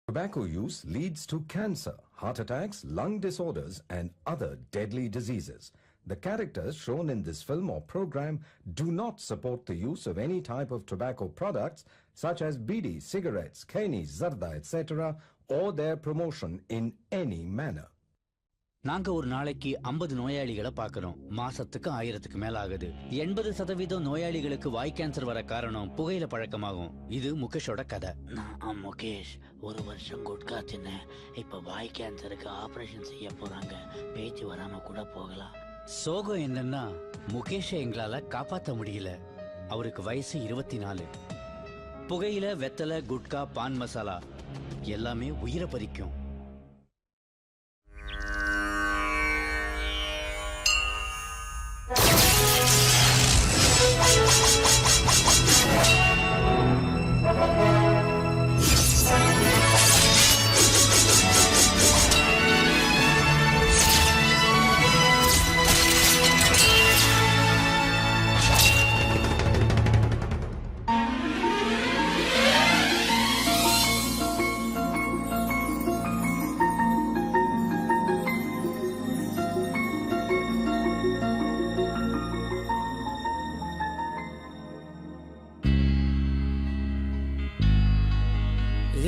Tobacco use leads to cancer, heart attacks, lung disorders, and other deadly diseases. The characters shown in this film or program do not support the use of any type of tobacco products such as bidi, cigarettes, keni, zarda, etc., or their promotion in any manner. நாங்க ஒரு நாளைக்கு 50 நோயாளிகளை பார்க்கிறோம். மாசத்துக்கு 1000க்கு மேல ஆகுது. 80% நோயாளிகளுக்கு வாய் cancer வர காரணம் புகையில பழக்கமாகும். இது முகேஷோட கதை. நான் முகேஷ் ஒரு வருஷம் குட்கா தின்னேன். இப்ப வாய் கேன்சருக்கு ஆபரேஷன் செய்ய போறாங்க. பேச்சு வராம கூட போகலாம். சோகம் என்னன்னா முகேஷை எங்களால காப்பாற்ற முடியல. அவருக்கு வயசு 24. புகையில, வெத்தலை, குட்கா, பான் மசாலா எல்லாமே உயிரை பறிக்கும்.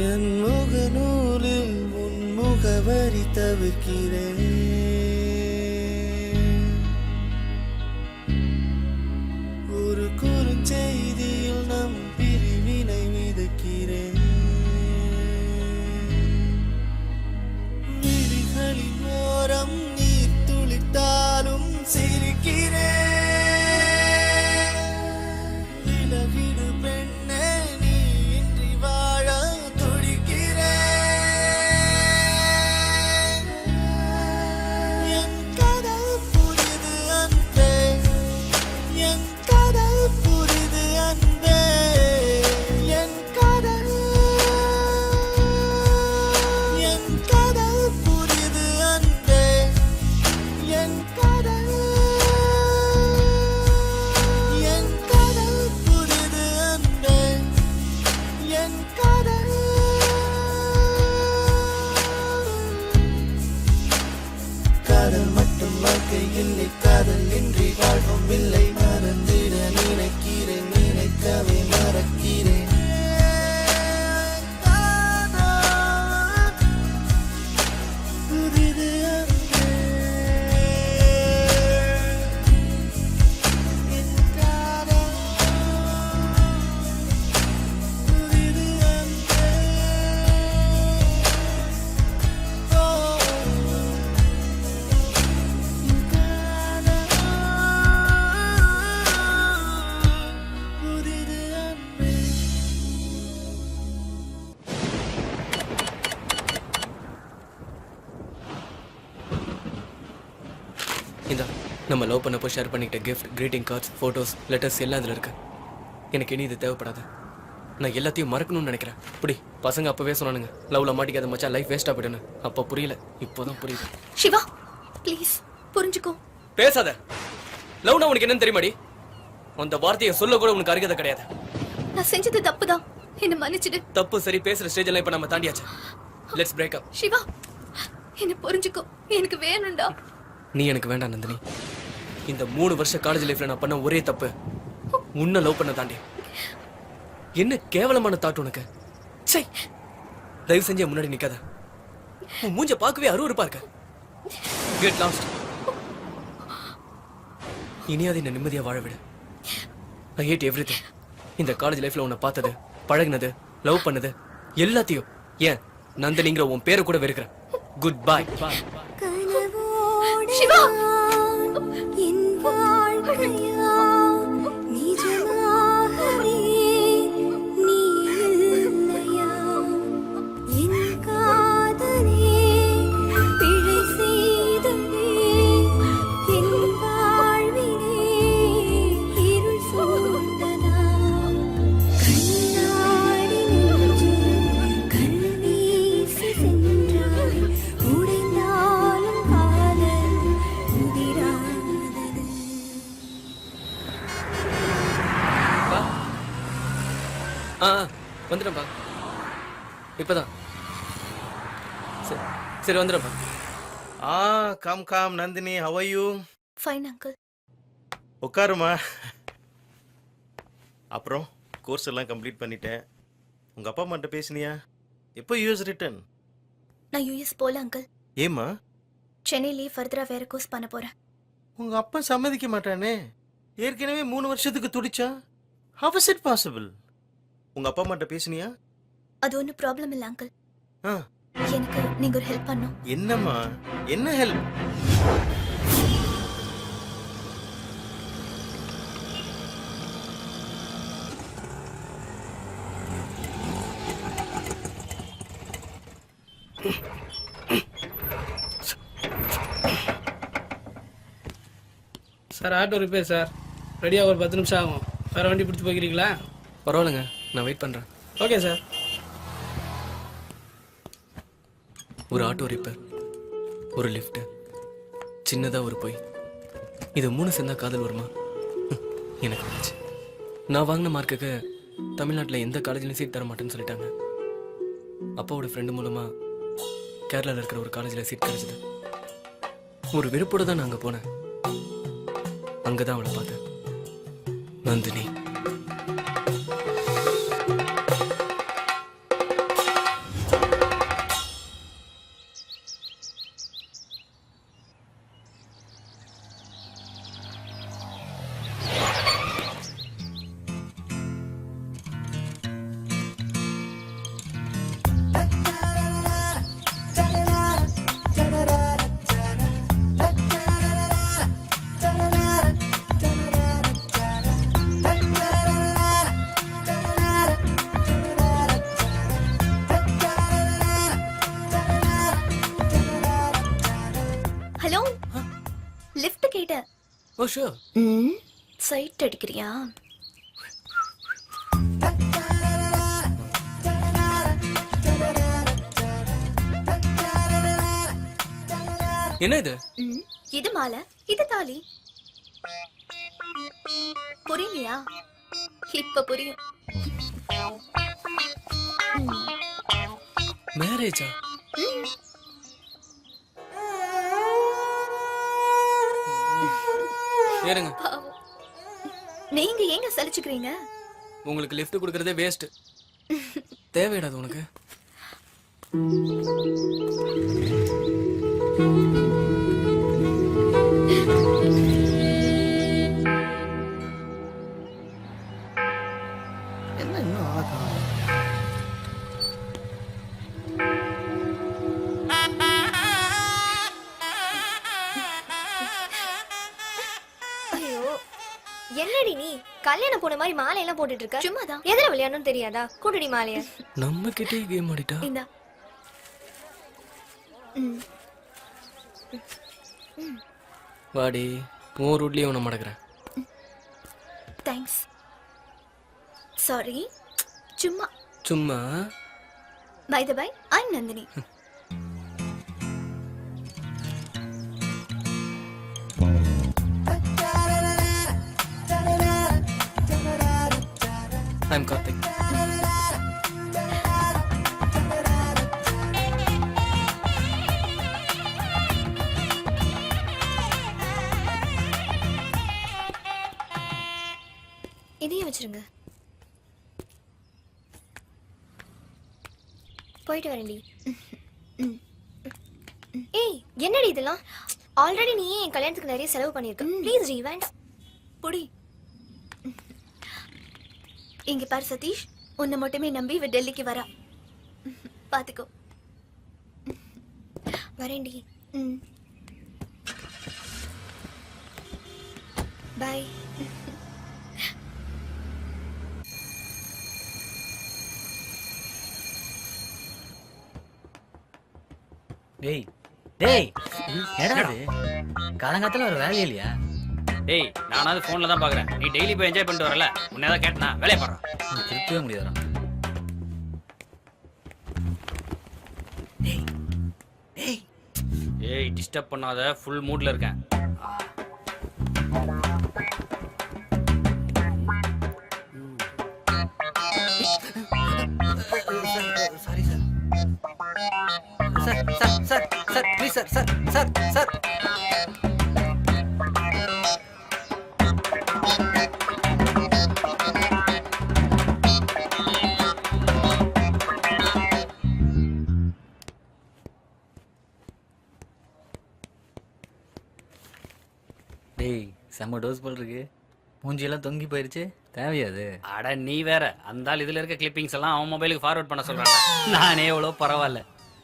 என் முகநூலில் உன் முகவரி தவிர்க்கிறேன். ஒரு குறுஞ்செய்தியில் நம் பிரிவினை விதைக்கிறேன். விழிகளின் ஓரம் நீர் துளித்தாலும் சிரிக்கிறேன். விலகிடு பெண்ணே, நீ இன்றி வாழ இல்லை, காதல் இன்றி வாழ்வும் இல்லை. மறந்திட நினைக்கிறேன், நினைக்கவே மறக்கிறேன். புதிது அன்பே, என் காதல் புதிது அன்பே. இந்த நம்ம லவ் பண்ணப்போ ஷேர் பண்ணிக்கிட்ட gift, greeting cards, photos, letters எல்லாம் இதில் இருக்கு. எனக்கு இனி இது தேவைப்படாது. நான் எல்லாத்தையும் மறக்கணும்னு நினைக்கிறேன். இப்படி பசங்க அப்பவே சொன்னானுங்க, லவ்ல மாட்டிக்காத மச்சான், லைஃப் வேஸ்டா போயிடுன்னு. அப்போ புரியல, இப்போதான் புரியுது. சிவா ப்ளீஸ் புரிஞ்சுக்கோ. பேசாத. லவ்னா உனக்கு என்னன்னு தெரியுமாடி? அந்த வார்த்தையை சொல்ல கூட உனக்கு அருகதை கிடையாது. நான் செஞ்சது தப்புதான், என்ன மன்னிச்சிடு. தப்பு சரி பேசுற ஸ்டேஜ் எல்லாம் இப்ப நம்ம தாண்டியாச்சு. Let's break up. சிவா என்ன புரிஞ்சுக்கோ, எனக்கு வேணும்டா. நீ எனக்கு வேண்டாம் நந்தினி. இந்த 3 வருஷ காலேஜ் லைஃப்ல நான் பண்ண ஒரே தப்பு உன்னை லவ் பண்ண தாண்டி. என்ன கேவலமான தாட் உனக்கு. சை, தயவு செஞ்சு முன்னாடி நிக்காத. உன் மூஞ்ச பார்க்கவே அருவருப்பா இருக்க. Get lost. இனியாவது என்ன நிம்மதியா வாழ விடு. ஐ ஹேட் எவ்ரிதிங். இந்த காலேஜ் லைஃப்ல உன்னை பார்த்தது, பழகுனது, லவ் பண்ணது எல்லாத்தையும், ஏன் நந்தினிங்கிற உன் பேரை கூட வெறுக்கிறேன். Good bye. சிவா என் வாழ்க்கையா நிஜமாகவே நீ இல்லையா? என் காதலே பிழை செய்ததே, என் வாழ்விலே இருள் சூழ்ந்ததா? கண்ணாடி நெஞ்சு கண் வீசி சென்றாய், உடைந்தாலும் காதல் உதிராதது. வந்துடும்பா. இப்பதான் சரி வந்துடுறப்பா. Come Nandini, how are you? Fine uncle. உட்காருமா. அப்புறம் கோர்ஸ் எல்லாம் கம்ப்ளீட் பண்ணிட்டேன். உங்க அப்பா அம்மாட்ட பேசினியா? எப்போ யூஎஸ் ரிட்டர்ன்? நான் யூஎஸ் போல அங்கிள். ஏமா? சென்னையிலேயே ஃபர்தரா வேற கோர்ஸ் பண்ண போறேன். உங்க அப்பா சம்மதிக்க மாட்டானே. ஏற்கனவே 3 வருஷத்துக்கு துடிச்சா. How is it possible? உங்க அப்பா அம்மாட்ட பேசினியா? அது ஒன்றும் ப்ராப்ளம் இல்லை அங்கிள். ஆ, எனக்கு நீங்க ஒரு ஹெல்ப் பண்ணும். என்னம்மா? என்ன help? Sir auto repair sir. ரெடியாக ஒரு 10 நிமிஷம் ஆகும். வேறு வண்டி பிடிச்சி போய்க்கிறீங்களா? பரவாயில்லைங்க, நான் வெயிட் பண்ணுறேன். Okay sir. ஒரு ஆட்டோ ரிப்பேர், ஒரு லிஃப்ட்டு, சின்னதாக ஒரு பொய், இது 3 சேர்ந்தா காதல் வருமா? எனக்கு வந்துச்சு. நான் வாங்கின மார்க்குக்கு தமிழ்நாட்டில் எந்த காலேஜ்லையும் சீட் தர மாட்டேன்னு சொல்லிட்டாங்க. அப்பாவோட ஃப்ரெண்டு மூலமாக கேரளாவில் இருக்கிற ஒரு காலேஜில் சீட் கிடைச்சிது. ஒரு விருப்போடு தான் நான் அங்கே போனேன். அங்கே தான் அவளை பார்த்தேன், நந்தினி. ஹலோ, லிஃப்ட் கேட்டேன். ஓ ஷூர். சைட் அடிக்கிறியா? என்ன இது? இது மாலை, இது தாலி. புரியலையா? இப்ப புரியும். மேரேஜா? ஏறுங்க. பாவம். நீங்க ஏங்க சலிச்சுக்கிறீங்க? உங்களுக்கு லிஃப்ட் கொடுக்கறதே வேஸ்ட். தேவையிடாது உனக்கு. என்ன இன்னும் ஆகும்? ஐயோ, என்னடி நீ கல்யாணம் போன மாதிரி மாலை எல்லாம் போட்டுட்டு இருக்க? சும்மாதான். எதுல விளையாடணும் தெரியாதா? கூட்டடி மாலைய. நம்ம கிட்டே கேம் ஆடிட்டா. இந்தா. வாடி, உன் ரூட்லயே உன்னை மடக்கிறேன். தேங்க்ஸ். சாரி. சும்மா. சும்மா. Bye the bye, I'm Nandini. I'm Karthik. இதையும் வச்சிருங்க. போயிட்டு வரேன்டி. ஏய், என்னடி இதெல்லாம்? ஆல்ரெடி நீ என் கல்யாணத்துக்கு நிறைய செலவு பண்ணிருக்க. Please rewind. புடி. இங்க பாரு சதீஷ், உன்னை மட்டுமே நம்பி இவ டெல்லிக்கு வரா. பாத்துக்கோ. வரேன்டி. பை. டேய் டேய், என்னடா இது? காலங்காத்துல ஒரு வேலையே இல்லையா? டேய், நானாவது ஃபோன்ல தான் பாக்குறேன். நீ டெய்லி போய் என்ஜாய் பண்ணிட்டு வரல. உன்னை ஏதாவது கேட்டனா வேலையை பாடுறா. திருத்தவே முடியாதுடா. டேய் டேய், ஏய் டிஸ்டர்ப் பண்ணாத, ஃபுல் மூட்ல இருக்கேன். Sorry sir. Sir sir sir sir please sir sir sir sir டேய் செம்ம டோஸ் போல் இருக்கு. மூஞ்சியெல்லாம் தொங்கி போயிருச்சு. தேவையாது. அட நீ வேற அந்த ஆள் இதுல இருக்க கிளிப்பிங்ஸ் எல்லாம் அவன் மொபைலுக்கு ஃபார்வர்ட் பண்ண சொல்றாங்க. நானே எவ்வளோ பரவாயில்ல.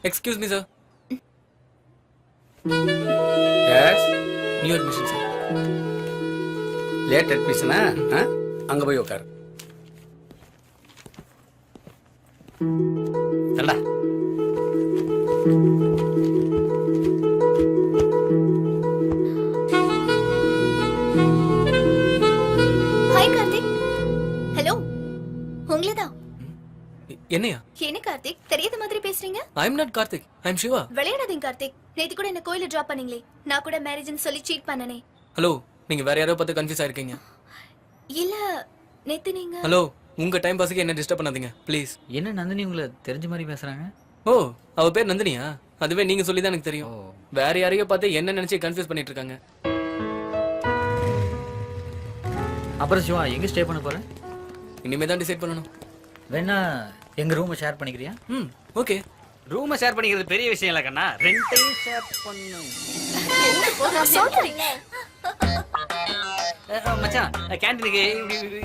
Excuse me sir. Yes, new admission sir. Late அட்மிஷனா? அங்க போய் உட்காரு. தரடா. ஹாய் கார்த்திக். ஹலோ, உங்களே தான். என்னையா? என்ன கார்த்திக் தெரியாத மாதிரி பேசுறீங்க? I am not Karthik, I am Siva. விளையாடாதீங்க கார்த்திக். நேத்து கூட என்ன கோயில டிராப் பண்ணீங்களே, நான் கூட மேரேஜ்னு சொல்லி சீட் பண்ணனே. ஹலோ, நீங்க வேற யாரோ பார்த்து கன்ஃபியூஸ் ஆயிருக்கீங்க. இல்ல, நேத்து நீங்க ஹலோ, உங்க டைம் பாஸுக்கு என்ன டிஸ்டர்ப் பண்ணாதீங்க ப்ளீஸ். என்ன நந்தினி உங்களை தெரிஞ்ச மாதிரி பேசுறாங்க? ஓ, அவ பேர் நந்தினியா? அதுவே நீங்க சொல்லி தான் எனக்கு தெரியும். வேற யாரையோ பார்த்து என்ன நினைச்சு கன்ஃபியூஸ் பண்ணிட்டு இருக்காங்க. அப்புறம் சிவா எங்க ஸ்டே பண்ண போற? இனிமே தான் டிசைட் பண்ணணும். வேணா எங்க ரூமை ஷேர் பண்ணிக்கிறியா? ஓகே. ரூமை ஷேர் பண்ணிக்கிறது பெரிய விஷயம் இல்ல கண்ணா. ரெண்டையும் ஷேர் பண்ணு. மச்சான், கேண்டீனுக்கு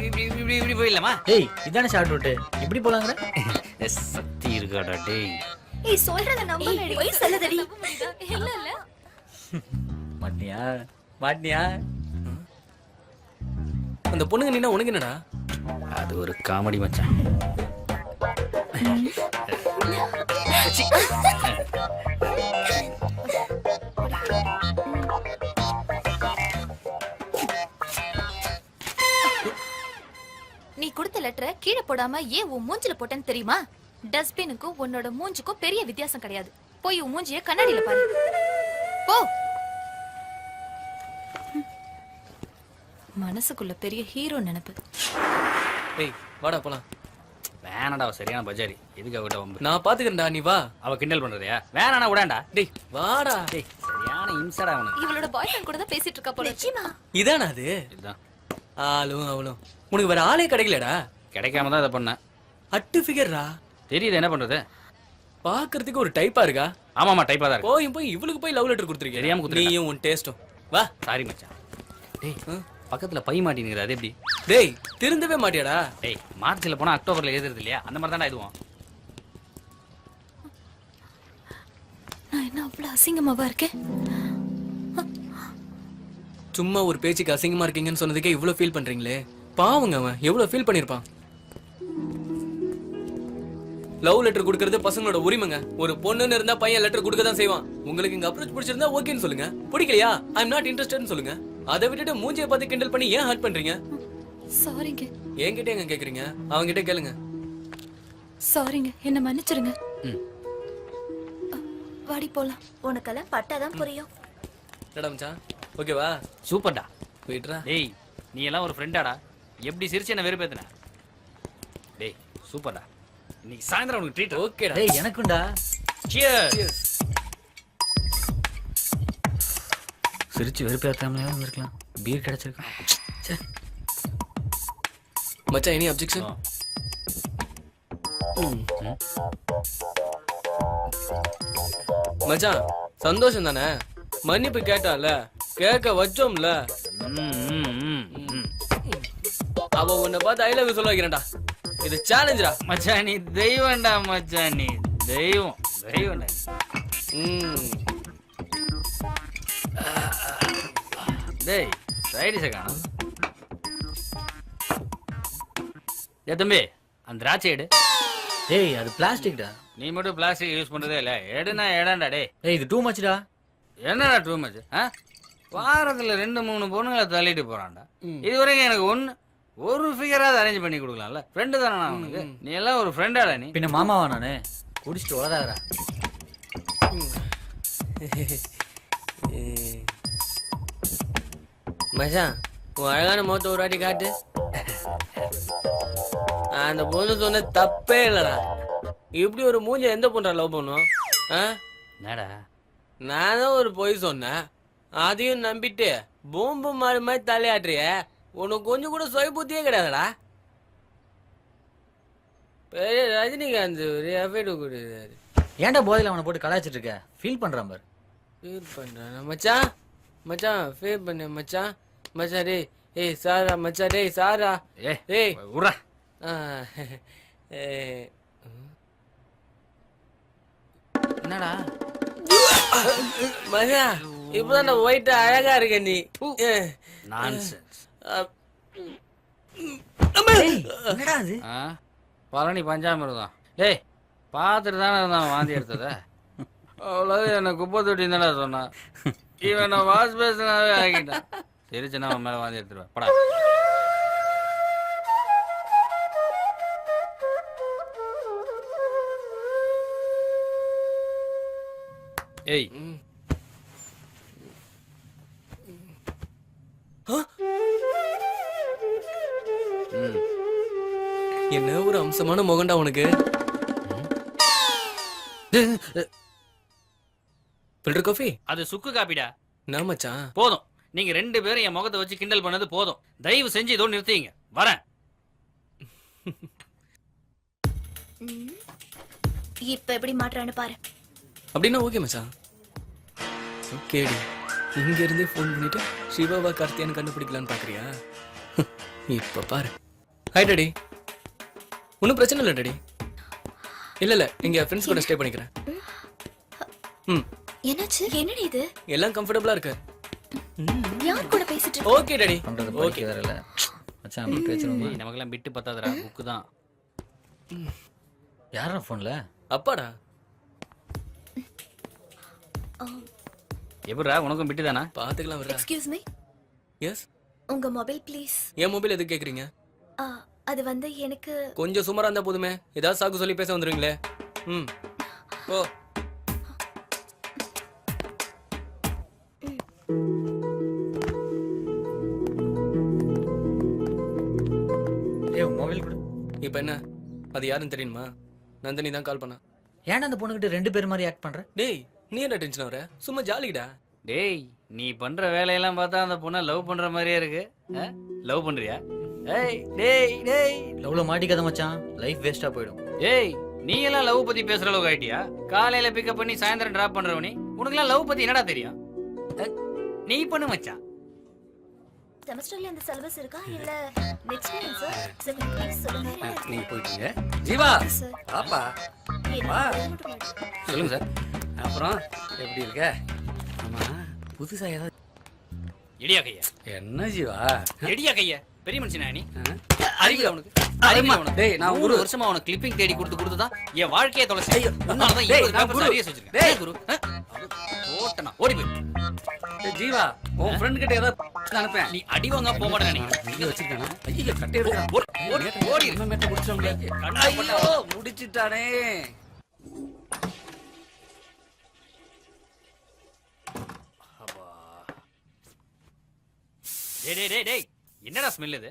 இப்படி போயிடலாமா? டேய் இதானே ஷார்ட் ரூட், இப்படி போலாங்கற? சக்தி இருக்காடா டேய். ஏய் சொல்றத நம்பலடி. போய் சொல்லதடி. இல்ல இல்ல. மாட்டியா? மாட்டியா? அந்த பொண்ணுங்க நின்னா உனக்கு என்னடா? அது ஒரு காமெடி மச்சான். நீ கொடுத்த லெட்டரை கீழே போடாம ஏன் உன் மூஞ்சில போட்டேன்னு தெரியுமா? டஸ்ட்பினுக்கும் உன்னோட மூஞ்சுக்கும் பெரிய வித்தியாசம் கிடையாது. போய் உன் மூஞ்சிய கண்ணாடியில பாரு. போ. மனசுக்குள்ள பெரிய ஹீரோ நினைப்பு. ஏய் வாடா போலாம். வேணாடா, அவ சரியான பஜாரி. எதுக்கு அவகிட்ட வம்பு? நான் பாத்துக்கிறேன்டா, நீ வா. அவ கிண்டல் பண்றதையா? வேணாடா, விடாண்டா. டேய் வாடா. டேய் சரியான இம்சடா அவனுக்கு. இவளோட பாய் ஃப்ரெண்ட் கூட தான் பேசிட்டு இருக்கா போல. நிச்சயமா இதானா அது? இதுதான். ஆளும் அவளும். உனக்கு வேற ஆளே கிடைக்கலடா? கிடைக்காம தான் இதை பண்ணேன். அட்டு ஃபிகர்ரா. தெரியுது, என்ன பண்றது? பாக்குறதுக்கு ஒரு டைப்பா இருக்கா? ஆமாமா, டைப்பா தான் இருக்கு. போய் இவளுக்கு போய் லவ் லெட்டர் கொடுத்துருக்கேன். தெரியாம கொடுத்துருக்கேன். நீயும் உன் டேஸ்டும். வா. சாரி மச்சான். டேய் பக்கத்துல பை மாட்டினுங்கிற, அது எப்படி? டேய் திருந்தவே மாட்டியாடா? டேய் மார்ச்ல போனா அக்டோபர்ல எழுதுறது இல்லையா? அந்த மாதிரி தான்டா இதுவும். நான் என்ன அவ்வளவு அசிங்கமாவா இருக்கேன்? சும்மா ஒரு பேச்சுக்கு அசிங்கமா இருக்கீங்கன்னு சொன்னதுக்கே இவ்வளவு ஃபீல் பண்றீங்களே. பாவங்க, அவன் எவ்வளவு ஃபீல் பண்ணிருப்பான். லவ் லெட்டர் கொடுக்கறது பசங்களோட உரிமைங்க. ஒரு பொண்ணுன்னு இருந்தா பையன் லெட்டர் கொடுக்க தான் செய்வான். உங்களுக்கு இங்க அப்ரோச் பிடிச்சிருந்தா ஓகேன்னு சொல்லுங்க. பிடிக்கலையா ஐ எம் நாட் இன்ட்ரெஸ்டட்னு சொல்லுங்க. அதை விட்டுட்டு மூஞ்சியை பார்த்து கிண்டல் பண்ணி ஏன் ஹர்ட் பண்றீங்க? சாரிங்க. என்கிட்ட எங்க கேக்குறீங்க? அவங்க கிட்ட கேளுங்க. சாரிங்க, என்ன மன்னிச்சிருங்க. வாடி போலாம். உனக்கெல்லாம் பட்டாதான் புரியும். என்னடா மச்சான், ஓகேவா? சூப்பர்டா. போயிட்றா. டேய் நீ எல்லாம் ஒரு ஃப்ரெண்டாடா. எப்படி சிரிச்சு என்ன வெறுப்பேத்துன? டேய் சூப்பர்டா. இன்னைக்கு சாயந்தரம் உனக்கு ட்ரீட். ஓகேடா. டேய் எனக்குண்டா. சியர்ஸ். சிரிச்சு வெறுப்பேத்தாமலே இருந்திருக்கலாம். பீர் கிடைச்சிருக்கும். மச்சான் எனி அப்ஜெக்ஷன்? மச்சான் சந்தோஷம் தானே? மன்னிப்பு கேட்டால, கேட்க வச்சோம்ல. அவ உன்னை பார்த்து ஐ லவ் யூ சொல்ல வைக்கிறேன்டா. இது சேலஞ்சுடா. மச்சான் நீ தெய்வம்டா. மச்சான் நீ தெய்வம். தெய்வம்டா. டேய் சைடிஸை காணும். ஏ தம்பி, அந்த திராட்சை எடு. டேய் அது பிளாஸ்டிக்டா. நீ மட்டும் பிளாஸ்டிக் யூஸ் பண்றதே இல்ல. எடுனா எடாண்டா. டே டேய் இது டூ மச்டா. என்னடா டூ மச்? வாரத்துல 2-3 பொண்ணுங்களை தள்ளிட்டு போறான்டா. இது வரைக்கும் எனக்கு ஒரு ஃபிகராவது அரேஞ்ச் பண்ணி கொடுக்கலாம்ல. ஃப்ரெண்டு தானே நான் உனக்கு. நீ எல்லாம் ஒரு ஃப்ரெண்டாடா. நீ பின்ன மாமாவா நானு? குடிச்சிட்டு வளராதடா. மச்சான் உன் அழகான முகத்தை ஒரு வாட்டி காட்டு. அந்த பொண்ணு சொன்ன தப்பே இல்லடா. இப்படி ஒரு மூஞ்ச எந்த பொண்ணா லவ் பண்ணும்? என்னடா நானும் ஒரு பொய் சொன்னேன், அதையும் நம்பிட்டு பூம்பு மாடு மாதிரி தலையாட்டுறிய. உனக்கு கொஞ்சம் கூட சுய புத்தியே கிடையாதுடா. பெரிய ரஜினிகாந்த் ஒரு எஃபெக்ட் கொடுக்குறாரு. ஏன்டா போதையில அவனை போட்டு கலாய்ச்சிட்டு இருக்க? ஃபீல் பண்றான் பாரு. ஃபீல் பண்றானா மச்சான்? மச்சான் ஃபீல் பண்ண மச்சான். மச்சான் டேய், ஏய் சாரா மச்சான், டேய் சாரா, ஏய் உரா என்னடா மச்சா, இப்பதான் நான் ஒயிட் அழகா இருக்க நீ. நான்சென்ஸ். என்னடா அது? பழனி பஞ்சாமிர்தம். டேய் பார்த்துட்டு தானே இருந்தான் வாந்தி எடுத்தத. அவ்வளவு என்ன குப்பை தொட்டி தானே சொன்னான். இவன் நான் வாஷ் பேசினாவே ஆகிட்டான். தெரிச்சுன்னா அவன் மேலே வாந்தி எடுத்துருவேன். படா. ஏய் என்ன ஒரு அம்சமான முகண்டா உனக்கு. Filter coffee? அது சுக்கு காப்பிடா. நான் மச்சான் போதும், நீங்க 2 பேரும் என் முகத்தை வச்சு கிண்டல் பண்ணது போதும். தயவு செஞ்சு இதோட நிறுத்திங்க. வரேன். இப்ப எப்படி மாட்டுறான்னு பாரு. அப்படின்னா ஓகே மச்சான். ஓகேடி, இங்க இருந்தே ஃபோன் பண்ணிட்டு சிவாவா கார்த்தியான்னு கண்டுபிடிக்கலான்னு பாக்குறியா? இப்ப பாரு. Hi daddy. ஒன்றும் பிரச்சனை இல்லை டாடி. இல்ல இங்க ஃப்ரெண்ட்ஸ் கூட ஸ்டே பண்ணிக்கிறேன். என்னாச்சு? என்னடி இது? எல்லாம் கம்ஃபர்டபுளா இருக்கு. யார் கூட பேசிட்டு இருக்க? Okay daddy. பண்றது ஓகே வரல மச்சான். அப்படி பேசுறோமா? நமக்கெல்லாம் பிட்டு பத்தாதடா, புக்கு தான். யாரா போன்ல? அப்பாடா. எப்படிடா, உனக்கும் பிட்டு தானா? பாத்துக்கலாம் வரா. Excuse me, yes. உங்க மொபைல் ப்ளீஸ். என் மொபைல் எதுக்கு கேக்குறீங்க? அது வந்து எனக்கு கொஞ்சம் சுமாரா இருந்தா போதுமே, ஏதாவது சாக்கு சொல்லி பேச வந்துருவீங்களே. ஓ மொபைல் கொடு. இப்ப என்ன, அது யாருன்னு தெரியுமா? நந்தினி தான் கால் பண்ணா. ஏன்டா அந்த பொண்ணுகிட்ட 2 பேர் மாதிரி ஆக்ட் பண்ற? டேய் நீ என்ன டென்ஷன் ஆகுற? சும்மா ஜாலிடா. டேய் நீ பண்ற வேலையெல்லாம் பார்த்தா அந்த பொண்ணை லவ் பண்ற மாதிரியே இருக்கு. லவ் பண்றியா? ஏய் டேய் டேய், லவ்ல மாட்டிக்காத மச்சான், லைஃப் வேஸ்டா போயிடும். ஏய் நீ எல்லாம் லவ் பத்தி பேசுற அளவுக்கு ஆயிட்டியா? காலையில பிக்கப் பண்ணி சாயந்தரம் டிராப் பண்றவனி, உனக்கு எல்லாம் லவ் பத்தி என்னடா தெரியும்? நீ பண்ணு மச்சான். செமஸ்டர்ல இந்த சிலபஸ் இருக்கா இல்ல next year sir? Second please சொல்லுங்க. நீங்க போயிட்டீங்க. ஜீவா சார் பாப்பா வா சொல்லுங்க சார். அப்புறம் எப்படி இருக்க? ஆமா புதுசா ஏதாவது இடியா கையா? என்ன ஜீவா இடியா கையா? பெரிய மனுஷனா நீ? அறிவு அவனுக்கு அறிவு அவனுக்கு. டேய் நான் ஒரு வருஷமா அவனுக்கு கிளிப்பிங் தேடி கொடுத்து தான் என் வாழ்க்கையை தொலைச்சு. உன்னால தான் 20 பேப்பர்ஸ் அரியஸ் வச்சிருக்கேன். டேய் குரு ஓட்டனா ஓடி போய். டேய் ஜீவா, உன் ஃப்ரெண்ட் கிட்ட ஏதாவது அனுப்பேன். நீ அடி வாங்க போக மாட்டே. நீ வச்சிருக்கானே. ஐயோ கட்டே எடுடா. ஓடி ஓடி என்ன மேட்ட முடிச்சோம்ல. ஐயோ முடிச்சிட்டானே. டேய் டேய் டேய் டேய், என்னடா ஸ்மெல் இது?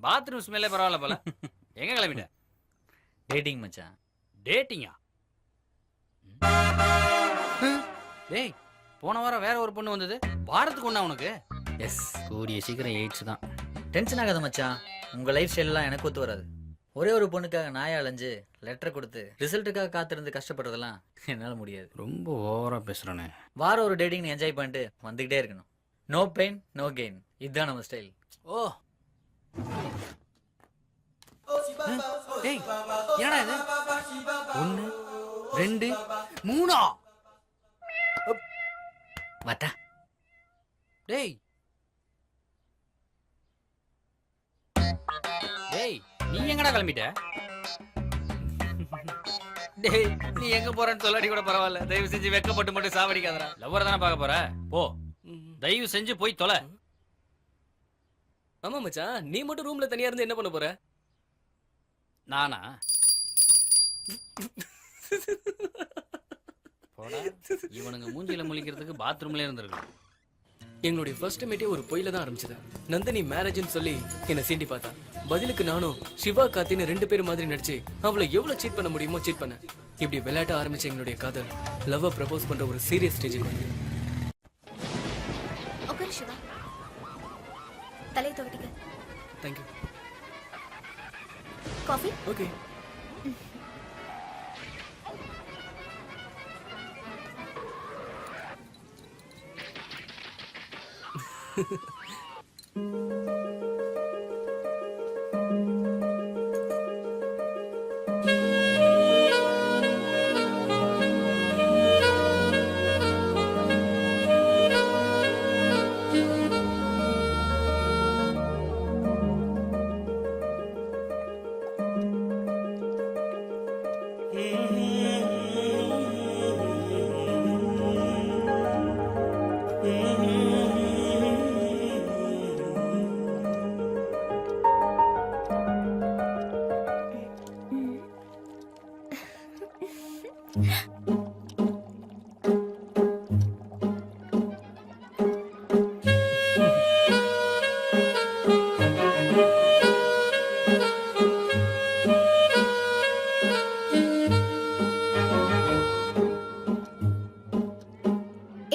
பாத்ரூம் ஸ்மெல்லே பரவாயில்ல போல. எங்க கிளம்பிட்ட? டேட்டிங் மச்சான். டேட்டிங்கா? டேய் போன வாரம் வேற ஒரு பொண்ணு வந்தது, வாரத்துக்கு ஒண்ணா உனக்கு? எஸ். கூடிய சீக்கிரம் எய்ட்ஸ் தான். டென்ஷன் ஆகாத மச்சான், உங்க லைஃப் ஸ்டைல்லாம் எனக்கு ஒத்து வராது. ஒரே ஒரு பொண்ணுக்காக நாயா அலைஞ்சு லெட்டர் கொடுத்து ரிசல்ட்டுக்காக காத்திருந்து கஷ்டப்படுறதெல்லாம் என்னால முடியாது. ரொம்ப ஓவரா பேசுறானே. வாரம் ஒரு டேட்டிங் என்ஜாய் பண்ணிட்டு வந்துகிட்டே இருக்கணும். நோ பெயின் நோ கெயின், இதுதான் நம்ம ஸ்டைல். ஓ டேய் என்னடா இது? 1 2 3 வாட்டா. டேய் டேய் நீ எங்கடா கிளம்பிட்ட? டேய் நீ எங்க போறன்னு சொல்லாடி கூட பரவாயில்ல, தயவு செஞ்சு வெக்கப்பட்டு மட்டும் சாவடிக்காதடா. லவ்வரை தானே பார்க்க போற, போ தயவு செஞ்சு போய் தொலை. ஆமா மச்சான், நீ மட்டும் ரூம்ல தனியா இருந்து என்ன பண்ண போற? நானா? போடா, இவனுங்க மூஞ்சில முழிக்கிறதுக்கு பாத்ரூம்ல இருந்திருக்கலாம். எங்களுடைய ஃபர்ஸ்ட் மீட்டே ஒரு பொய்ல தான் ஆரம்பிச்சது. நந்தினி மேரேஜ்னு சொல்லி என்ன சீண்டி பார்த்தா. பதிலுக்கு நானும் சிவா கார்த்தின்னு 2 பேர் மாதிரி நடிச்சு அவளை எவ்வளவு சீட் பண்ண முடியுமோ சீட் பண்ணேன். இப்படி விளையாட்ட ஆரம்பிச்ச எங்களுடைய காதல் லவ்வை ப்ரப்போஸ் பண்ற ஒரு சீரியஸ் ஸ்டேஜுக்கு வந்து உட்காரு சிவா. தலையை துவட்டிக்க. தேங்க்யூ. காஃபி? ஓகே.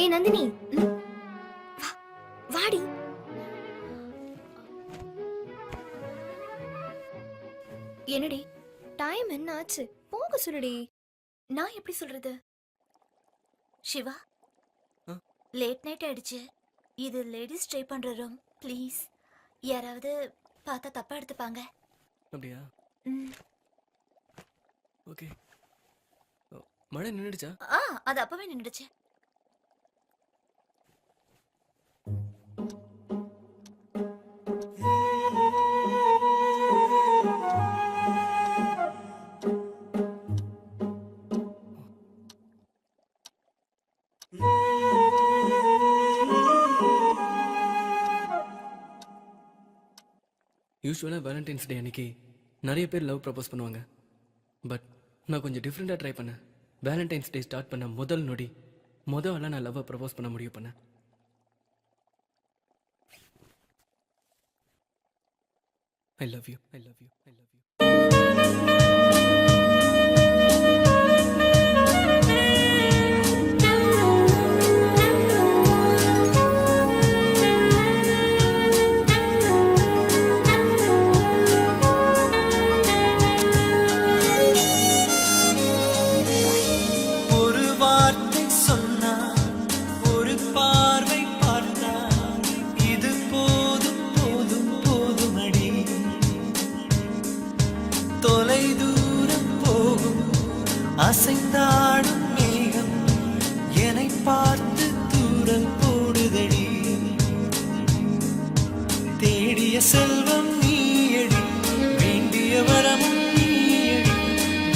ஏய் நந்தினி, வாடி. என்னடி? டைம் என்ன ஆச்சு? போக சொல்லுடி. நான் எப்படி சொல்றது? சிவா, ஆ? லேட் நைட் ஆயிடுச்சு. இது லேடிஸ் ட்ரை பண்ற ரூம். ப்ளீஸ், யாராவது பார்த்தா தப்பா எடுத்துப்பாங்க. அப்படியா? ம். ஓகே. மழை நின்றுடுச்சா? அது அப்பவே நின்றுடுச்சு. யூஸ்வலாக வேலண்டைன்ஸ் டே அன்னைக்கு நிறைய பேர் லவ் ப்ரப்போஸ் பண்ணுவாங்க. பட் நான் கொஞ்சம் டிஃப்ரெண்ட்டாக ட்ரை பண்ணேன். வேலண்டைன்ஸ் டே ஸ்டார்ட் பண்ண முதல் நொடி முதல்ல நான் லவ்வை ப்ரப்போஸ் பண்ண முடிவு பண்ணேன். I love you, I love you, I love you. ஒரு வார்த்தை சொன்னா, ஒரு பார்வை பார்த்தா, இது போதும் போதும் போதுமடி. தொலை தூரம் போகும் அசைந்தாடும் மேகம் என்னை பார்த்து தூரம் போடுதடி. தேடிய செல்வம் நீயடி, வேண்டிய வரமும் நீயடி,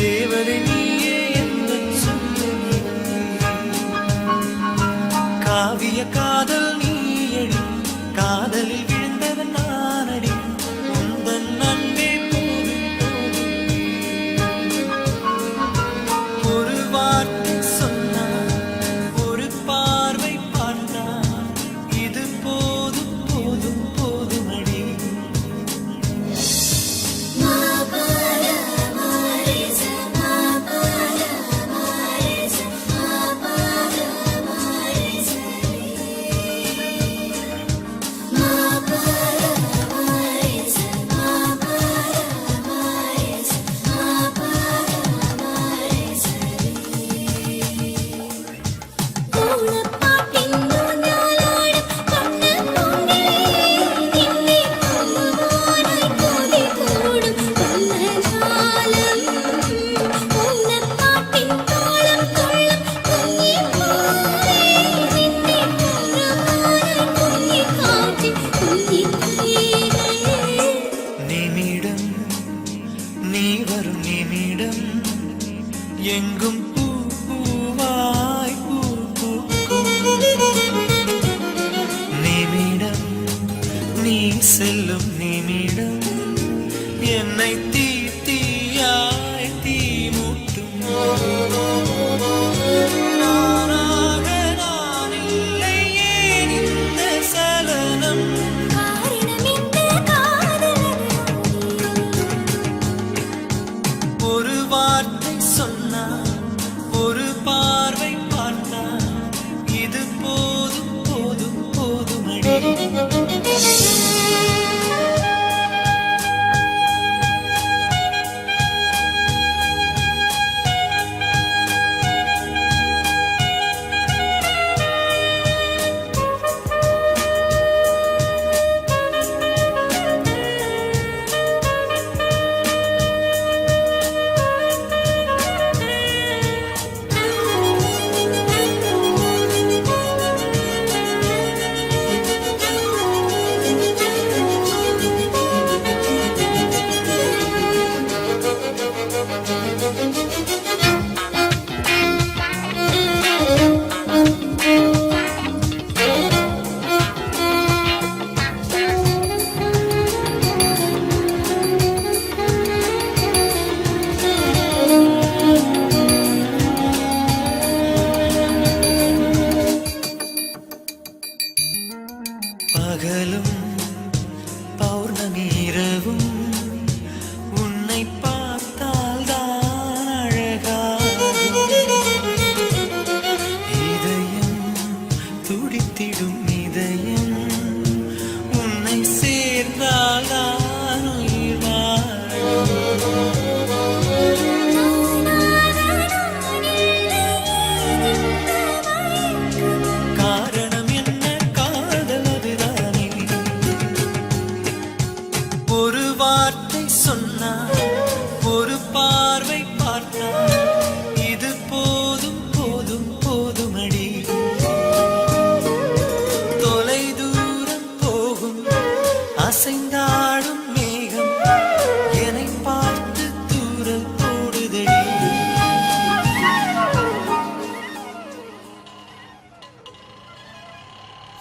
தேவதை நீயே எந்தன் சொந்தம். காவிய காதல் நீயடி, காதலில் விழுந்தவன் நானடி, உந்தன் அன்பே போதும் போதும். ஒரு வார்த்தை சொன்னா, ஒரு பார்வை பார்த்தா, இது போதும் போதும் போதுமடி.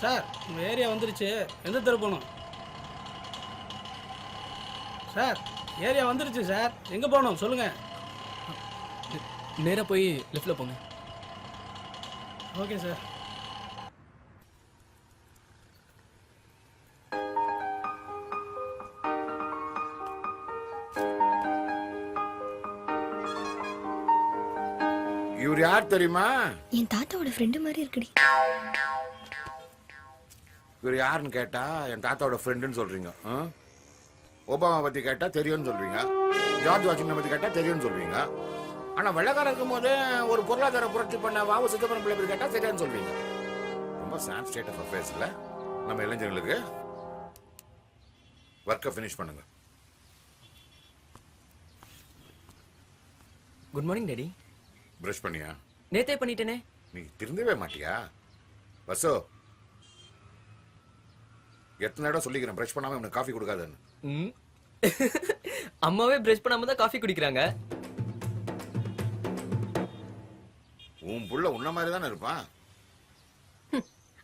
சார் உங்கள் ஏரியா வந்துருச்சு, எந்த தெரு போகணும்? சார் ஏரியா வந்துருச்சு சார், எங்கே போகணும் சொல்லுங்கள். நேரா போய் லெஃப்ட்ல போங்க. Okay sir. இவர் யார் தெரியுமா? என் தாத்தாவோட ஃப்ரெண்டு மாதிரி இருக்குடி. இவர் யாருன்னு கேட்டா என் தாத்தாவோட ஃப்ரெண்டுன்னு சொல்றீங்க. ஒபாமா பத்தி கேட்டா தெரியும்னு சொல்றீங்க. ஜார்ஜ் வாஷிங்டன் பத்தி கேட்டா தெரியும்னு சொல்றீங்க. ஆனா வெள்ளக்காரன் இருக்கும் போது ஒரு பொருளாதார புரட்சி பண்ண வாவு சிதம்பரம் பிள்ளை பத்தி கேட்டா சரியான்னு சொல்றீங்க. ரொம்ப சாட் ஸ்டேட் ஆஃப் அஃபேர்ஸ் இல்ல நம்ம இளைஞர்களுக்கு. ஒர்க்கை ஃபினிஷ் பண்ணுங்க. Good morning daddy. பிரஷ் பண்ணியா? நேத்தே பண்ணிட்டேனே. நீ திருந்தவே மாட்டியா? வசோ எத்தனை இடம் சொல்லிக்கிறேன் பிரஷ் பண்ணாம உனக்கு காஃபி கொடுக்காதுன்னு. அம்மாவே பிரஷ் பண்ணாம தான் காஃபி குடிக்கிறாங்க. உன் புள்ள உன்ன மாதிரி தானே இருப்பான்.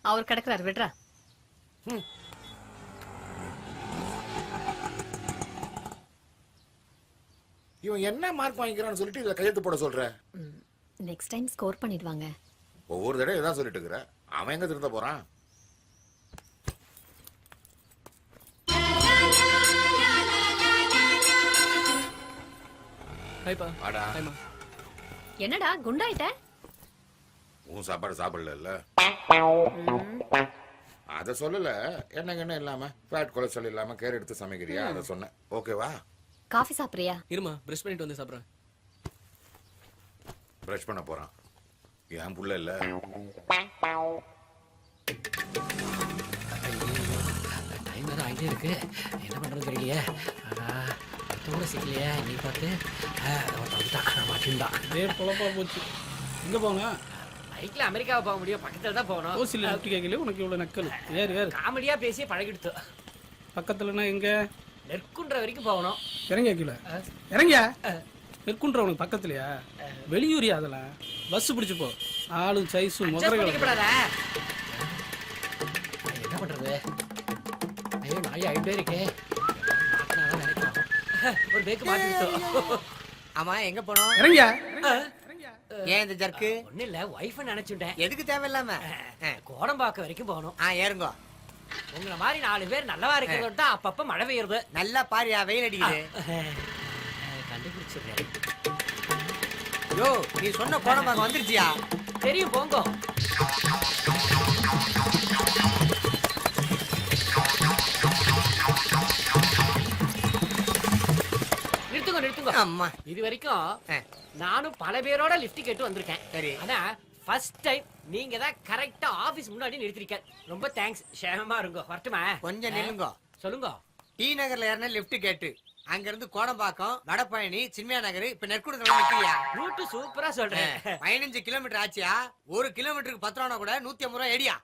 அவர் கிடக்குறாரு விடுறா. இவன் என்ன மார்க் வாங்கிக்கிறான்னு சொல்லிட்டு இதுல கையெழுத்து போட சொல்ற. நெக்ஸ்ட் டைம் ஸ்கோர் பண்ணிடுவாங்க. ஒவ்வொரு தடவை இதான் சொல்லிட்டு இருக்கிற. அவன் எங்க திருந்த போறான்? ஹாய்ப்பா. ஆடா ஹாய்மா. என்னடா குண்டாயிட்ட? உன் சாப்பாடு சாப்பிடல. அத சொல்லல. என்ன இல்லாம ஃபேட் கொலஸ்ட்ரால் இல்லாம கேர் எடுத்து சமைக்கிறியா அத சொன்னேன். ஓகேவா? காஃபி சாப்பிடுறியா? இருமா பிரஷ் பண்ணிட்டு வந்து சாப்பிடுறேன். பிரஷ் பண்ண போறான். என் புள்ள இல்ல. டைம் வேறு ஆகிட்டே இருக்கு, என்ன பண்ணுறது தெரியலையே. தூர சிக்கலையே நீ பார்த்து மாட்டின்தான். இதே பொழப்பா போச்சு. எங்கே போங்க? பைக்கில் அமெரிக்காவை போக முடியும், பக்கத்தில் தான் போகணும். ஓசியில் லெஃப்ட் கேட்கல உனக்கு இவ்வளோ நக்கல். ஏறு ஏறு. காமெடியாக பேசி பழகிடுத்து. பக்கத்துலனா எங்கே? நெற்குன்ற வரைக்கும் போகணும். இறங்கியா கீழே? இறங்கியா? நெற்குன்ற உனக்கு பக்கத்துலையா? வெளியூரியா அதெல்லாம்? பஸ் பிடிச்சி போ. ஆளும் சைஸும் முதல்ல. என்ன பண்ணுறது? ஐயோ நாய் ஆகிட்டே இருக்கே. ஒரு பேக்கு மாட்டிக்கிட்டோம். ஆமா எங்க போனோம்? இறங்கியா? ஏன் இந்த ஜர்க்கு? ஒன்னும் இல்ல, வைஃப் நினைச்சுட்டேன். எதுக்கு தேவையில்லாம? கோடம்பாக்கம் வரைக்கும் போகணும். ஏறுங்க. உங்களை மாதிரி 4 பேர் நல்லவா இருக்கிறது தான் அப்பப்ப மழை பெய்யுறது. நல்லா பாரியா, வெயில் அடிக்குது. கண்டுபிடிச்சிருக்கேன். யோ நீ சொன்ன கோடம்பாக்கம் வந்துருச்சியா? தெரியும் போங்க. நிறுத்துங்க. அம்மா இது வரைக்கும் நானும் பல பேரோட லிஃப்ட் கேட்டு வந்திருக்கேன். சரி, ஆனா ஃபர்ஸ்ட் டைம் நீங்க தான் கரெக்டா ஆபீஸ் முன்னாடி நிறுத்திருக்கேன். ரொம்ப தேங்க்ஸ். சேமமா இருங்க. வரட்டுமா? கொஞ்சம் நில்லுங்க. சொல்லுங்க. டி நகர்ல ஏறின லிஃப்ட் கேட்டு அங்க இருந்து கோடம்பாக்கம், வடபழனி, சின்மயா நகர், இப்ப நெற்குடத்துல நிக்கிறியா? ரூட் சூப்பரா சொல்றேன். 15 கிலோமீட்டர் ஆச்சியா? 1 கிலோமீட்டருக்கு 10 ரூபா கூட 150 ரூபா ஏடியா?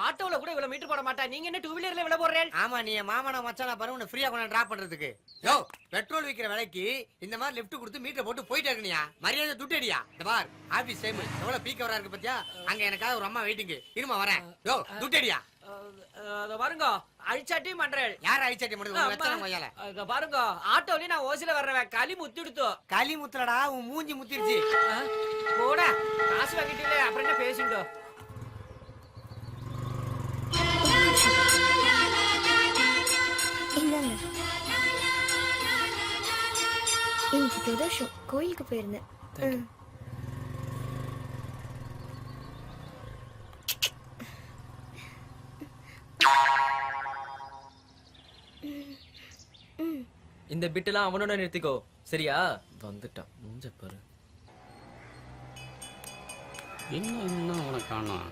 ஆட்டோல கூட இவ்வளவு மீட்டர் போட மாட்டா. நீங்க என்ன 2 வீலர்ல விலை போடுறேன்? ஆமா, நீ மாமனா மச்சானா பாரு, உன்னை ஃப்ரீயா கொண்டு டிராப் பண்றதுக்கு. யோ பெட்ரோல் விக்கிற விலைக்கு இந்த மாதிரி லிஃப்ட் கொடுத்து மீட்டர் போட்டு போயிட்டே இருக்கணியா? மரியாதை துட்டடியா? இந்த பார் ஆபீஸ் டைம் எவ்வளவு பீக்க வரா இருக்கு பாத்தியா? அங்க எனக்காக ஒரு அம்மா வெயிட்டிங். இருமா வரேன். யோ துட்டடியா? பாருங்க அழிச்சாட்டி பண்றேன். யார் அழிச்சாட்டி பண்ணுறது? பாருங்க ஆட்டோலயே நான் ஓசில வர்றேன். களி முத்திடுத்தோ. களி முத்துலடா, உன் மூஞ்சி முத்திருச்சு. போட காசு வாங்கிட்டு அப்புறம் என்ன பேசிட்டோ. இன்னைக்கு பிரதோஷம், கோயிலுக்கு போயிருந்தேன். இந்த பிட்டெல்லாம் அவனோட நிறுத்திக்கோ, சரியா? வந்துட்டான் மூஞ்ச பாரு. என்ன உனக்கு காணோம்?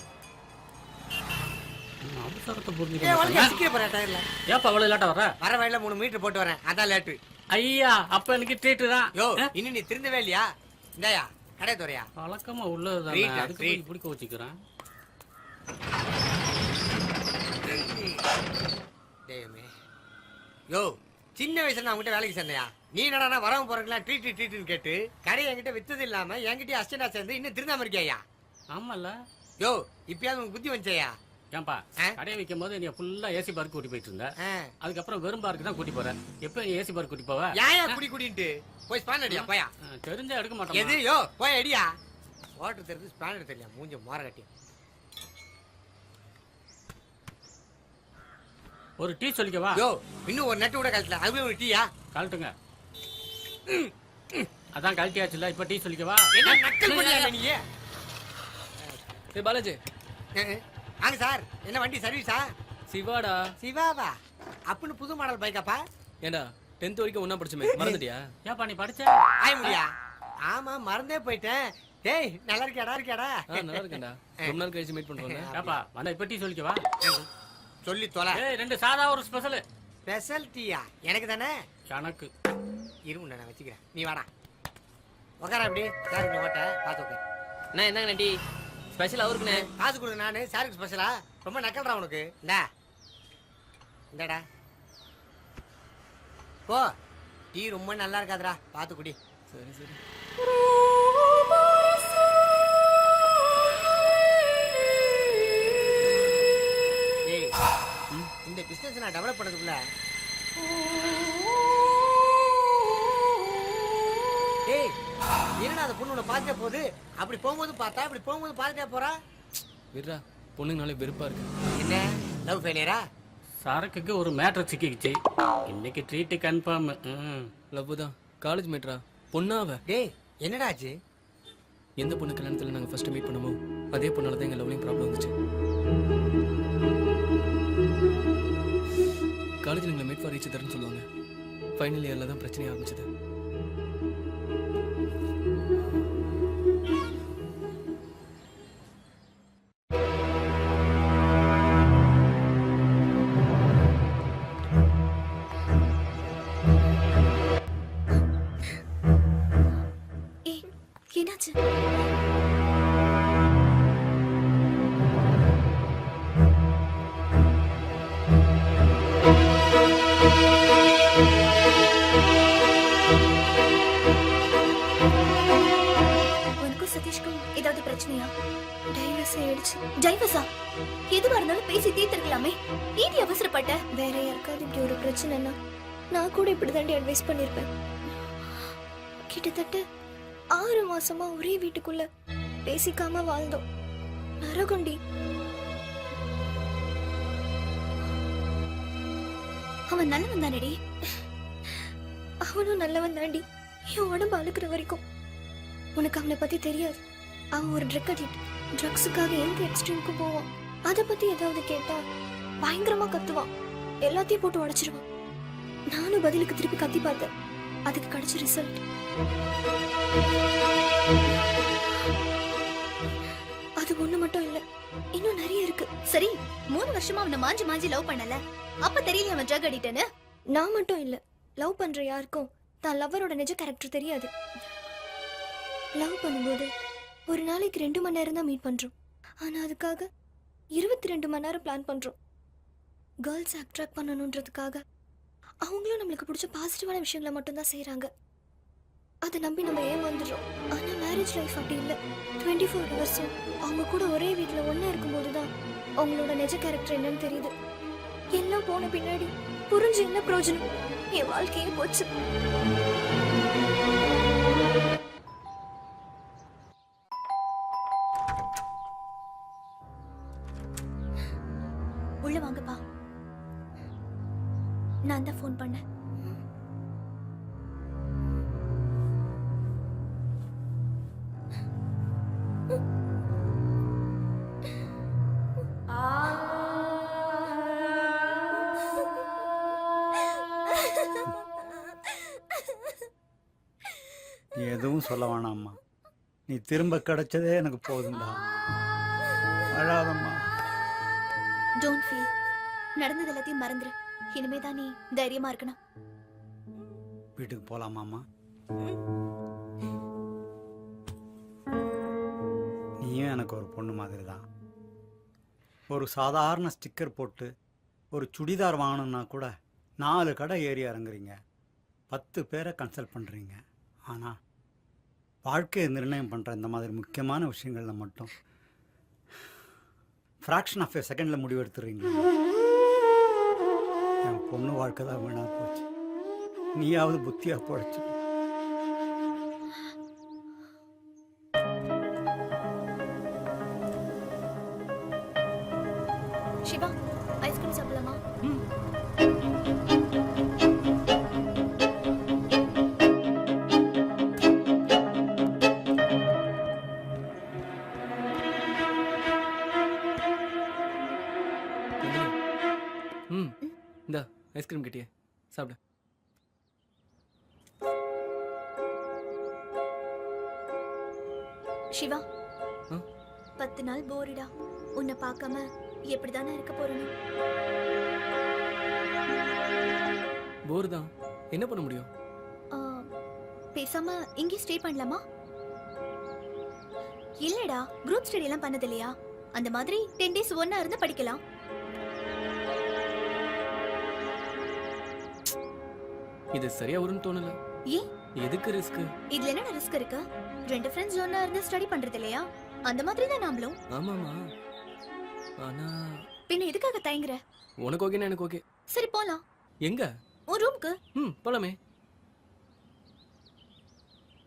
அவசரத்தை ஏப்பா அவ்வளவு லேட்டா வர? வர வழியில 3 மீட்டர் போட்டு வரேன், அதான் லேட்டு. ஐயா அப்ப எனக்கு ட்ரீட் தான். யோ இன்னும் நீ திருந்தவே இல்லையா? இந்தாயா கடை துறையா? வழக்கமா உள்ளதுதான், அதுக்கு பிடிக்க வச்சுக்கிறேன். யோ சின்ன வயசுல நான் உங்ககிட்ட வேலைக்கு சேர்ந்தயா? நீ என்னடா வரவங்க போறதுலாம் ட்ரீட்னு கேட்டு கடையை என்கிட்ட வித்தது இல்லாம என்கிட்ட அஸ்டண்டா சேர்ந்து இன்னும் திருந்தாம இருக்கியா? ஆமால. யோ இப்பயாவது உனக்கு புத்தி வந்துச்சையா? ஏன்பா கடையை வைக்கும் போது நீ ஃபுல்லா ஏசி பார்க் கூட்டி போயிட்டு இருந்த அதுக்கப்புறம் வெறும் பார்க்கு தான் கூட்டி போற எப்ப நீ ஏசி பார்க் கூட்டி போவ ஏன் குடி குடின்ட்டு போய் ஸ்பான் அடியா போயா தெரிஞ்சா எடுக்க மாட்டேன் எது யோ போய் அடியா வாட்டர் தெரிஞ்சு ஸ்பான் தெரியல மூஞ்ச மாற கட்டியா ஒரு டீ சொல்லிக்கவா யோ இன்னும் ஒரு நட்டு கூட கழட்டல அதுவே ஒரு டீயா கழட்டுங்க அதான் கழட்டியாச்சுல இப்ப டீ சொல்லிக்கவா என்ன நக்கல் பண்ணியா நீ பாலாஜி வாங்க சார் என்ன வண்டி சர்வீஸா சிவாடா. சிவாவா அப்படின்னு புது மாடல் பைக்காப்பா ஏண்டா 10th வரைக்கும் ஒண்ணா படிச்சமே மறந்துட்டியா? ஏப்பா நீ படிச்ச ஆய முடியா ஆமா மறந்தே போயிட்டேன் டேய் நல்லா இருக்கியாடா நல்லா இருக்கேன்டா ரொம்ப நாள் கழிச்சு மீட் பண்றோம். ஏப்பா வந்தா இப்ப டீ சொல்லிக்கவா சொல்லி தொலை ஏய் ரெண்டு சாதா ஒரு ஸ்பெஷல் ஸ்பெஷல் டீயா எனக்கு தானே எனக்கு இருமுண்டா நான் வச்சுக்கிறேன் நீ வாடா உக்கார அப்படி சார் நீ ஓட்ட பார்த்து உட்கார் நான் என்னங்க டீ ஸ்பெஷல் அவருக்குண்ணே காசு கொடுங்க நானு சாருக்கு ஸ்பெஷலா ரொம்ப நக்கல்றா உனக்கு இந்தடா போ டீ ரொம்ப நல்லா இருக்காதுடா பார்த்து குடி சரி சரி ஏய் இந்த பிசினஸ் நான் டெவலப் பண்ணதுக்குள்ள ஏய் என்னடா அந்த பொண்ணு உன்னை பார்த்துட்டே போகுது அப்படி போகும்போது பார்த்தா இப்படி போகும்போது பார்த்துட்டே போறா விட்றா பொண்ணுங்கனாலே வெறுப்பா இருக்கு. என்ன லவ் ஃபெயிலியரா சரக்குக்கு ஒரு மேட்டர் சிக்கிக்கிச்சு இன்னைக்கு ட்ரீட் கன்ஃபார்ம் லவ் தான் காலேஜ் மேட்ரா பொண்ணாவ. டேய் என்னடா ஆச்சு எந்த பொண்ணு கல்யாணத்துல நாங்க ஃபர்ஸ்ட் மீட் பண்ணமோ அதே பொண்ணால தான் எங்க லவ்லிங் ப்ராப்ளம் வந்துச்சு. காலேஜில் எங்களை மேட் ஃபார் ரீச் தரேன்னு சொல்லுவாங்க. ஃபைனல் இயரில் தான் பிரச்சனை ஆரம்பிச்சது. என்னாச்சு உனக்கும் சதீஷ்க்கும் ஏதாவது பிரச்சனையா? டைவர்ஸ் ஆயிடுச்சு. டைவர்ஸா? எதுவா இருந்தாலும் பேசி தீர்த்துக்கலாமே. நீ அவசரப்பட்ட? வேற யாருக்காவது இப்படி ஒரு பிரச்சனைனா நான் கூட இப்படி தாண்டி அட்வைஸ் பண்ணிருப்பேன். கிட்டத்தட்ட 6 மாசமா ஒரே வீட்டுக்குள்ள பேசிக்காம வாழ்ந்தோம். நரகுண்டி. அவன் நல்லவன் தானடி? அவனும் நல்லவன் தாண்டி. என் உடம்பு அழுக்கிற வரைக்கும். உனக்கு அவனை பத்தி தெரியாது. அவன் ஒரு ட்ரக் அடிக்ட். ட்ரக்ஸுக்காக எந்த எக்ஸ்ட்ரீமுக்கு போவான். அதை பத்தி ஏதாவது கேட்டா பயங்கரமா கத்துவான். எல்லாத்தையும் போட்டு உடைச்சிருவான். நானும் பதிலுக்கு திருப்பி கத்தி பார்த்தேன். அதுக்கு கிடைச்ச ரிசல்ட் அது ஒண்ணு மட்டும் இல்ல, இன்னும் நிறைய இருக்கு. சரி 3 வருஷமா அவனை மாஞ்சி மாஞ்சி லவ் பண்ணல, அப்ப தெரியல அவன் ட்ரக் அடிக்ட்னு? நான் மட்டும் இல்ல, லவ் பண்ற யாருக்கும் தான் லவ்வரோட நிஜ கேரக்டர் தெரியாது. லவ் பண்ணும்போது ஒரு நாளைக்கு 2 மணி நேரம் தான் மீட் பண்றோம். ஆனா அதுக்காக 22 மணி நேரம் பிளான் பண்றோம். கேர்ள்ஸ் அட்ராக்ட் பண்ணணுன்றதுக்காக அவங்களும் நம்மளுக்கு பிடிச்ச பாசிட்டிவான விஷயங்களை மட்டும்தான் செய்யறாங்க. அதை நம்பி நம்ம ஏமாந்துடுறோம். ஆனா மேரேஜ் லைஃப் அப்படி இல்லை. 24 ஹவர்ஸும் அவங்க கூட ஒரே வீட்டுல ஒண்ணா இருக்கும்போது தான் அவங்களோட நிஜ கேரக்டர் என்னன்னு தெரியுது. எல்லாம் போன பின்னாடி புரிஞ்சு என்ன பிரயோஜனம்? என் வாழ்க்கையே போச்சு. உள்ள வாங்கப்பா. நான் தான் ஃபோன் பண்ணேன். நீ எதுவும் சொல்ல வேணாம்மா. நீ திரும்ப கிடைச்சதே எனக்கு போதும்டா. அழாதம்மா. Don't feel. நடந்தது எல்லாத்தையும் மறந்துரு. இனிமே தான் நீ தைரியமா இருக்கணும். வீட்டுக்கு போலாமாம்மா? நீயும் எனக்கு ஒரு பொண்ணு மாதிரி தான். ஒரு சாதாரண ஸ்டிக்கர் போட்டு ஒரு சுடிதார் வாங்கணும்னா கூட 4 கடை ஏறி இறங்குறீங்க, 10 பேரை கன்சல்ட் பண்ணுறீங்க. ஆனால் வாழ்க்கையை நிர்ணயம் பண்ணுற இந்த மாதிரி முக்கியமான விஷயங்களில் மட்டும் ஃப்ராக்ஷன் ஆஃப் எ செகண்டில் முடிவு எடுத்துறீங்க. என் பொண்ணு வாழ்க்கை தான் வீணா போச்சு. நீயாவது புத்தியாக போச்சு. சிவா, ஐஸ்கிரீம் சாப்பிடலாமா? ம் இந்த ஐஸ்கிரீம் கிட்டியே சாப்பிடு. சிவா, ஆ? 10 நாள் போரிடா. உன்னை பார்க்காம எப்படிதானே இருக்க போறேன்னு. போர் தான், என்ன பண்ண முடியும்? ஆ, பேசாம இங்கே ஸ்டே பண்ணலாமா? இல்லடா, குரூப் ஸ்டடி எல்லாம் பண்ணது இல்லையா? அந்த மாதிரி 10 days ஒண்ணா இருந்து படிக்கலாம். இது சரியா வரும்னு தோணல. ஏன்? எதுக்கு ரிஸ்க்? இதுல என்ன ரிஸ்க் இருக்கு? 2 ஃப்ரெண்ட்ஸ் ஒண்ணா இருந்து ஸ்டடி பண்றது இல்லையா? அந்த மாதிரி தான் நாமளும். ஆமாமா, ஆனா பின்ன எதுக்காக தயங்குற? உனக்கு ஓகேனா எனக்கு ஓகே. சரி போலாம். எங்க? உன் ரூம்க்கு. போலாமே.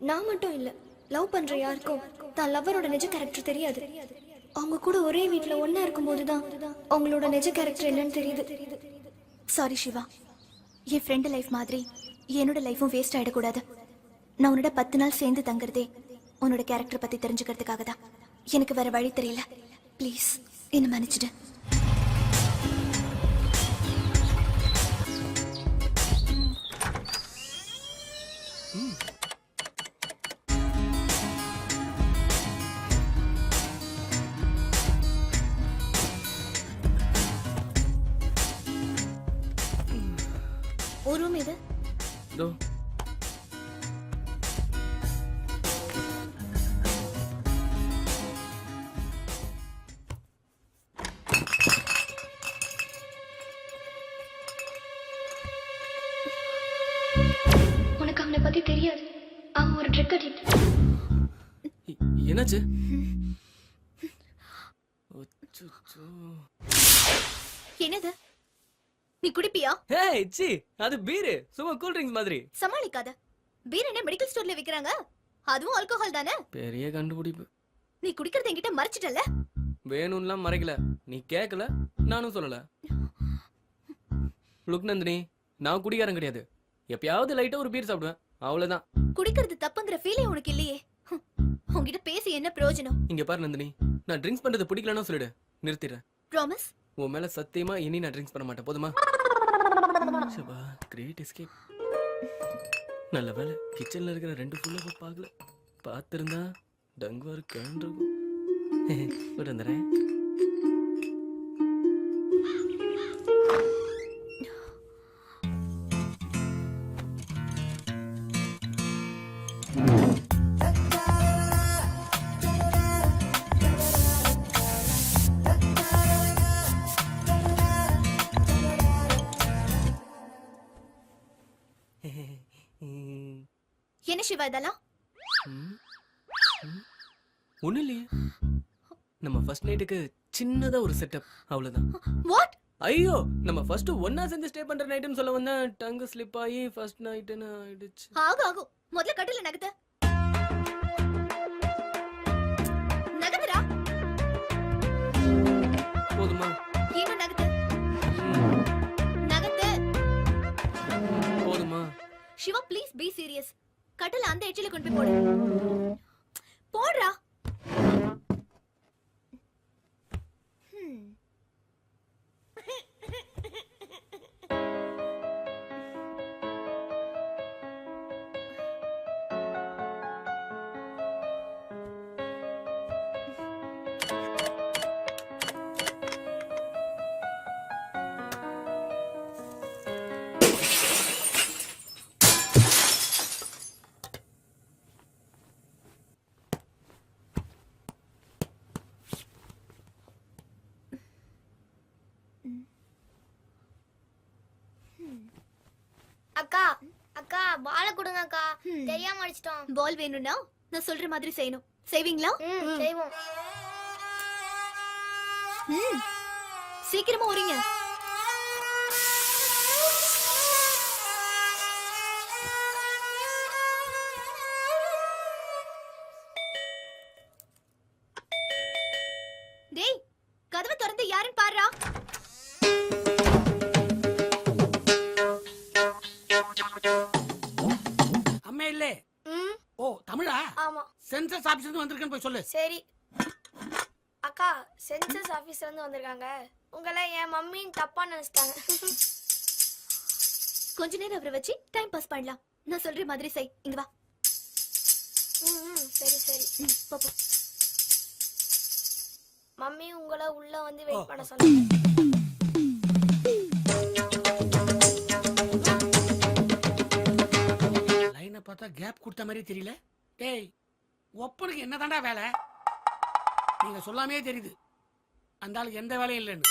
நான் மட்டும் இல்ல, லவ் பண்ற யாருக்கும் தான் லவ்வரோட நிஜ கேரக்டர் தெரியாது. அவங்க கூட ஒரே வீட்ல ஒண்ணா இருக்கும்போது தான் அவங்களோட நிஜ கேரக்டர் என்னன்னு தெரியுது. சாரி சிவா, என் ஃப்ரெண்டு லைஃப் மாதிரி என்னோட லைஃபும் வேஸ்ட் ஆயிடக்கூடாது. நான் உன்னோட 10 நாள் சேர்ந்து தங்குறதே உன்னோட கேரக்டர் பத்தி தெரிஞ்சுக்கிறதுக்காக தான். எனக்கு வேற வழி தெரியல. ப்ளீஸ் என்ன மன்னிச்சிடு. ஒரு ரூம் இது. தோ உனக்கு அவனை பத்தி தெரியாது. அவன் ஒரு ட்ரக் அடிக்ட். என்னாச்சு? என்னது? நீ குடிப்பியா? ஏய் சி, அது பீர், சும்மா கூல் ட்ரிங்க்ஸ் மாதிரி. சமாளிக்காத. பீர் என்ன மெடிக்கல் ஸ்டோர்ல விக்கிறாங்க? அதுவும் ஆல்கஹால் தானே? பெரிய கண்டுபிடிப்பு. நீ குடிக்கிறது என்கிட்ட மறைச்சிட்டல. வேணும்லாம் மறைக்கல, நீ கேட்கல, நானும் சொல்லல. லுக் நந்தினி, நான் குடிகாரன் கிடையாது. எப்பயாவது லைட்டா ஒரு பீர் சாப்பிடுவேன், அவ்வளவுதான். குடிக்கிறது தப்புங்கிற ஃபீலே உனக்கு இல்லையே. உன்கிட்ட பேசி என்ன பிரயோஜனம்? இங்க பாரு நந்தினி, நான் ட்ரிங்க்ஸ் பண்றது பிடிக்கலன்னா சொல்லிடு, நிறுத்திடுறேன். ப்ராமிஸ்? உன் மேல சத்தியமா இனி நான் ட்ரிங்க்ஸ் பண்ண மாட்டேன், போதுமா? சபா, கிரேட் எஸ்கேப். நல்ல வேலை கிச்சன்ல இருக்கிற 2 ஃபுல்லா பார்க்கல. பார்த்திருந்தா டங்குவாரு கண்டிருக்கும். போட்டு வந்துடுறேன். என்ன சிவா இதெல்லாம்? ஒண்ணு இல்லையே, நம்ம ஃபர்ஸ்ட் நைட்டுக்கு சின்னதா ஒரு செட்டப், அவ்வளவுதான். வாட்? ஐயோ, நம்ம ஃபர்ஸ்ட் ஒண்ணா சேர்ந்து ஸ்டே பண்ற நைட்னு சொல்ல வந்தா டங்கு ஸ்லிப் ஆகி ஃபர்ஸ்ட் நைட்னு ஆயிடுச்சு. ஆகும். முதல்ல கட்டில நகத்து. நகத்துடா. போதுமா? இன்னும் நகத்து. நகத்து. போதுமா? Siva please be serious. கட்டில அந்த எட்ஜில கொண்டு போய் போடு. போடுறா. அக்கா அக்கா பால் கொடுங்க அக்கா, தெரியாம அடிச்சிட்டோம். பால் வேணும்னா நான் சொல்ற மாதிரி செய்யணும். செய்வீங்களா? செய்வோம். சீக்கிரமா வரீங்க. டேய், கதவை திறந்து யாருன்னு பாருடா. அம்மே இல்லே. ஓ தமிழா? ஆமா. சென்சஸ் ஆபீஸ்ல இருந்து வந்திருக்கேன்னு போய் சொல்லு. சரி அக்கா, சென்சஸ் ஆபீஸ்ல இருந்து வந்திருக்காங்க. உங்களை என் மம்மின்னு தப்பா நினைச்சிட்டாங்க. கொஞ்ச நேரம் அவரை வச்சு டைம் பாஸ் பண்ணலாம். நான் சொல்ற மாதிரி செய். இங்க வா. சரி சரி. போ போ. மம்மி உங்களை உள்ள வந்து வெயிட் பண்ண சொன்னாங்க. லைனை பார்த்தா கேப் கொடுத்த மாதிரி தெரியல. டேய், ஒப்பனுக்கு என்னதான்டா வேலை? நீங்க சொல்லாமே தெரியுது அந்த ஆளுக்கு எந்த வேலையும் இல்லைன்னு.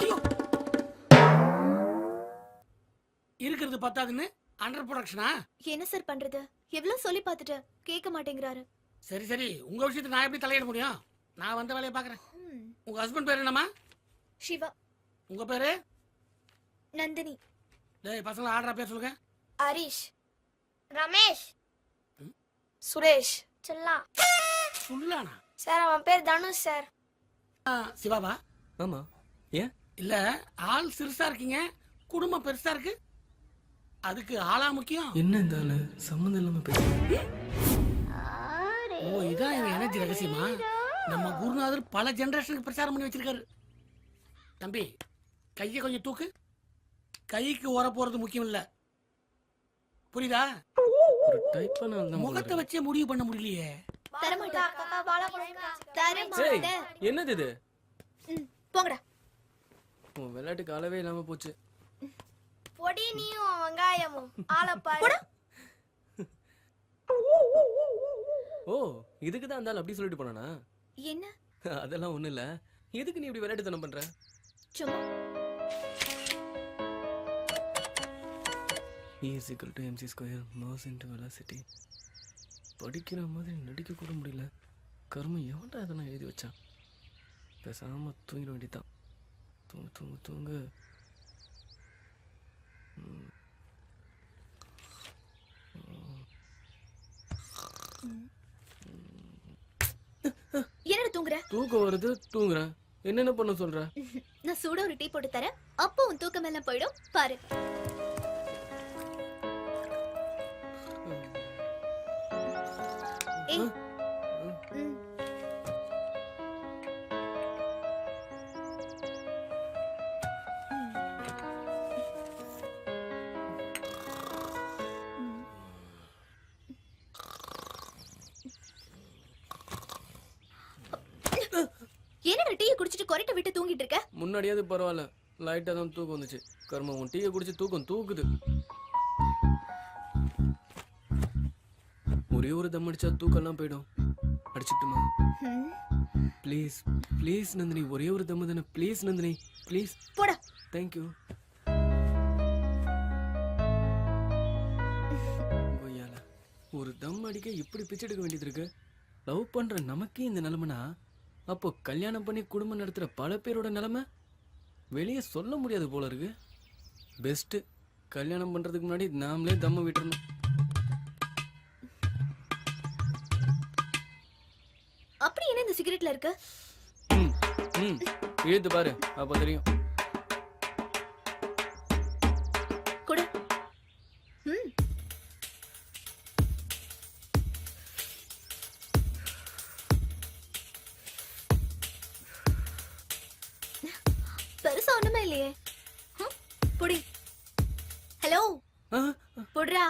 ஐயோ! இருக்கிறது பத்தாதுன்னு அண்டர் ப்ரொடக்ஷனா? என்ன சார் பண்றது? எவ்வளவு சொல்லி பார்த்துட்டு கேட்க மாட்டேங்கிறாரு. சரி சரி, உங்க விஷயத்தை நான் எப்படி தலையிட முடியும்? நான் வந்த வேலையை பாக்குறேன். உங்க ஹஸ்பண்ட் பேர் என்னம்மா? சிவா. உங்க பேரு? நந்தினி. டேய் பசங்க ஆடுற பேர் சொல்லுங்க. ஹரிஷ், ரமேஷ், சுரேஷ், செல்லா. சொல்லானா? சார் அவன் பேர் தனுஷ் சார். சிவாவா? ஆமா. ஏன்? இல்ல, ஆள் சிறுசா இருக்கீங்க, குடும்பம் பெருசா இருக்கு. அதுக்கு ஆளா முக்கியம். என்ன இந்த ஆளு சம்மந்தம் இல்லாம பேசுறீங்க? ஓ, இதான் எங்க எனர்ஜி ரகசியமா? நம்ம குருநாதர் பல ஜெனரேஷனுக்கு பிரச்சாரம் பண்ணி வச்சிருக்காரு. தம்பி, கையை கொஞ்சம் தூக்கு. கைக்கு ஓர போறது முக்கியம் இல்ல, புரியுதா? ஒரு டைப்பான ஆள் தான். முகத்தை வச்சே முடிவு பண்ண முடியலையே. என்னது இது? போங்கடா. உன் விளையாட்டுக்கு அளவே இல்லாம போச்சு. பொடி நீயும் வெங்காயமும் ஆளப்பாரு. ஓ, இதுக்கு தான் அந்த ஆள் அப்படி சொல்லிட்டு போனானா? என்ன? அதெல்லாம் ஒண்ணு இல்ல. எதுக்கு நீ இப்படி விளையாட்டுத்தனம் பண்ற? சும்மா. E = mc² mass into velocity. படிக்கிற மாதிரி நடிக்க கூட முடியல. கர்மம் எவன்டா இதெல்லாம் எழுதி வச்சான்? பேசாம தூங்கிட வேண்டியதான். தூங்கு தூங்கு தூங்கு. என்னடா தூங்குற? தூக்கம் வருது, தூங்குறேன். என்னென்ன பண்ண சொல்ற? நான் சூட ஒரு டீ போட்டு தரேன். அப்போ உன் தூக்கம் எல்லாம் போயிடும். பாரு. ஏய். என்னடா டீயை குடிச்சிட்டு கொரட்டை விட்டு தூங்கிட்டு இருக்க? முன்னாடியாவது பரவாயில்ல, லைட்டா தான் தூக்கம் வந்துச்சு. கர்மம், உன் டீயை குடிச்சு தூக்கம் தூக்குது. ஒரே ஒரு தம் அடிச்சா தூக்கம்லாம் போயிடும். அடிச்சுட்டுமா? ப்ளீஸ் ப்ளீஸ் நந்தினி, ஒரே ஒரு தம்மு தானே. Please Nandini, please. போடா. தேங்க்யூ. ஒரு தம் அடிக்க இப்படி பிச்சை எடுக்க வேண்டியது இருக்கு. லவ் பண்ற நமக்கே இந்த நிலைமைனா, அப்போ கல்யாணம் பண்ணி குடும்பம் நடத்துற பல பேரோட நிலைமை வெளியே சொல்ல முடியாது போல இருக்கு. பெஸ்ட், கல்யாணம் பண்றதுக்கு முன்னாடி நாமளே தம்ம விட்டுறணும். அப்படி என்ன இந்த சிகரெட்ல இருக்கு? இழுத்து பாரு, அப்ப தெரியும். குடு. பெருசா ஒண்ணுமே இல்லையே. புடி. ஹலோ, புடுறா.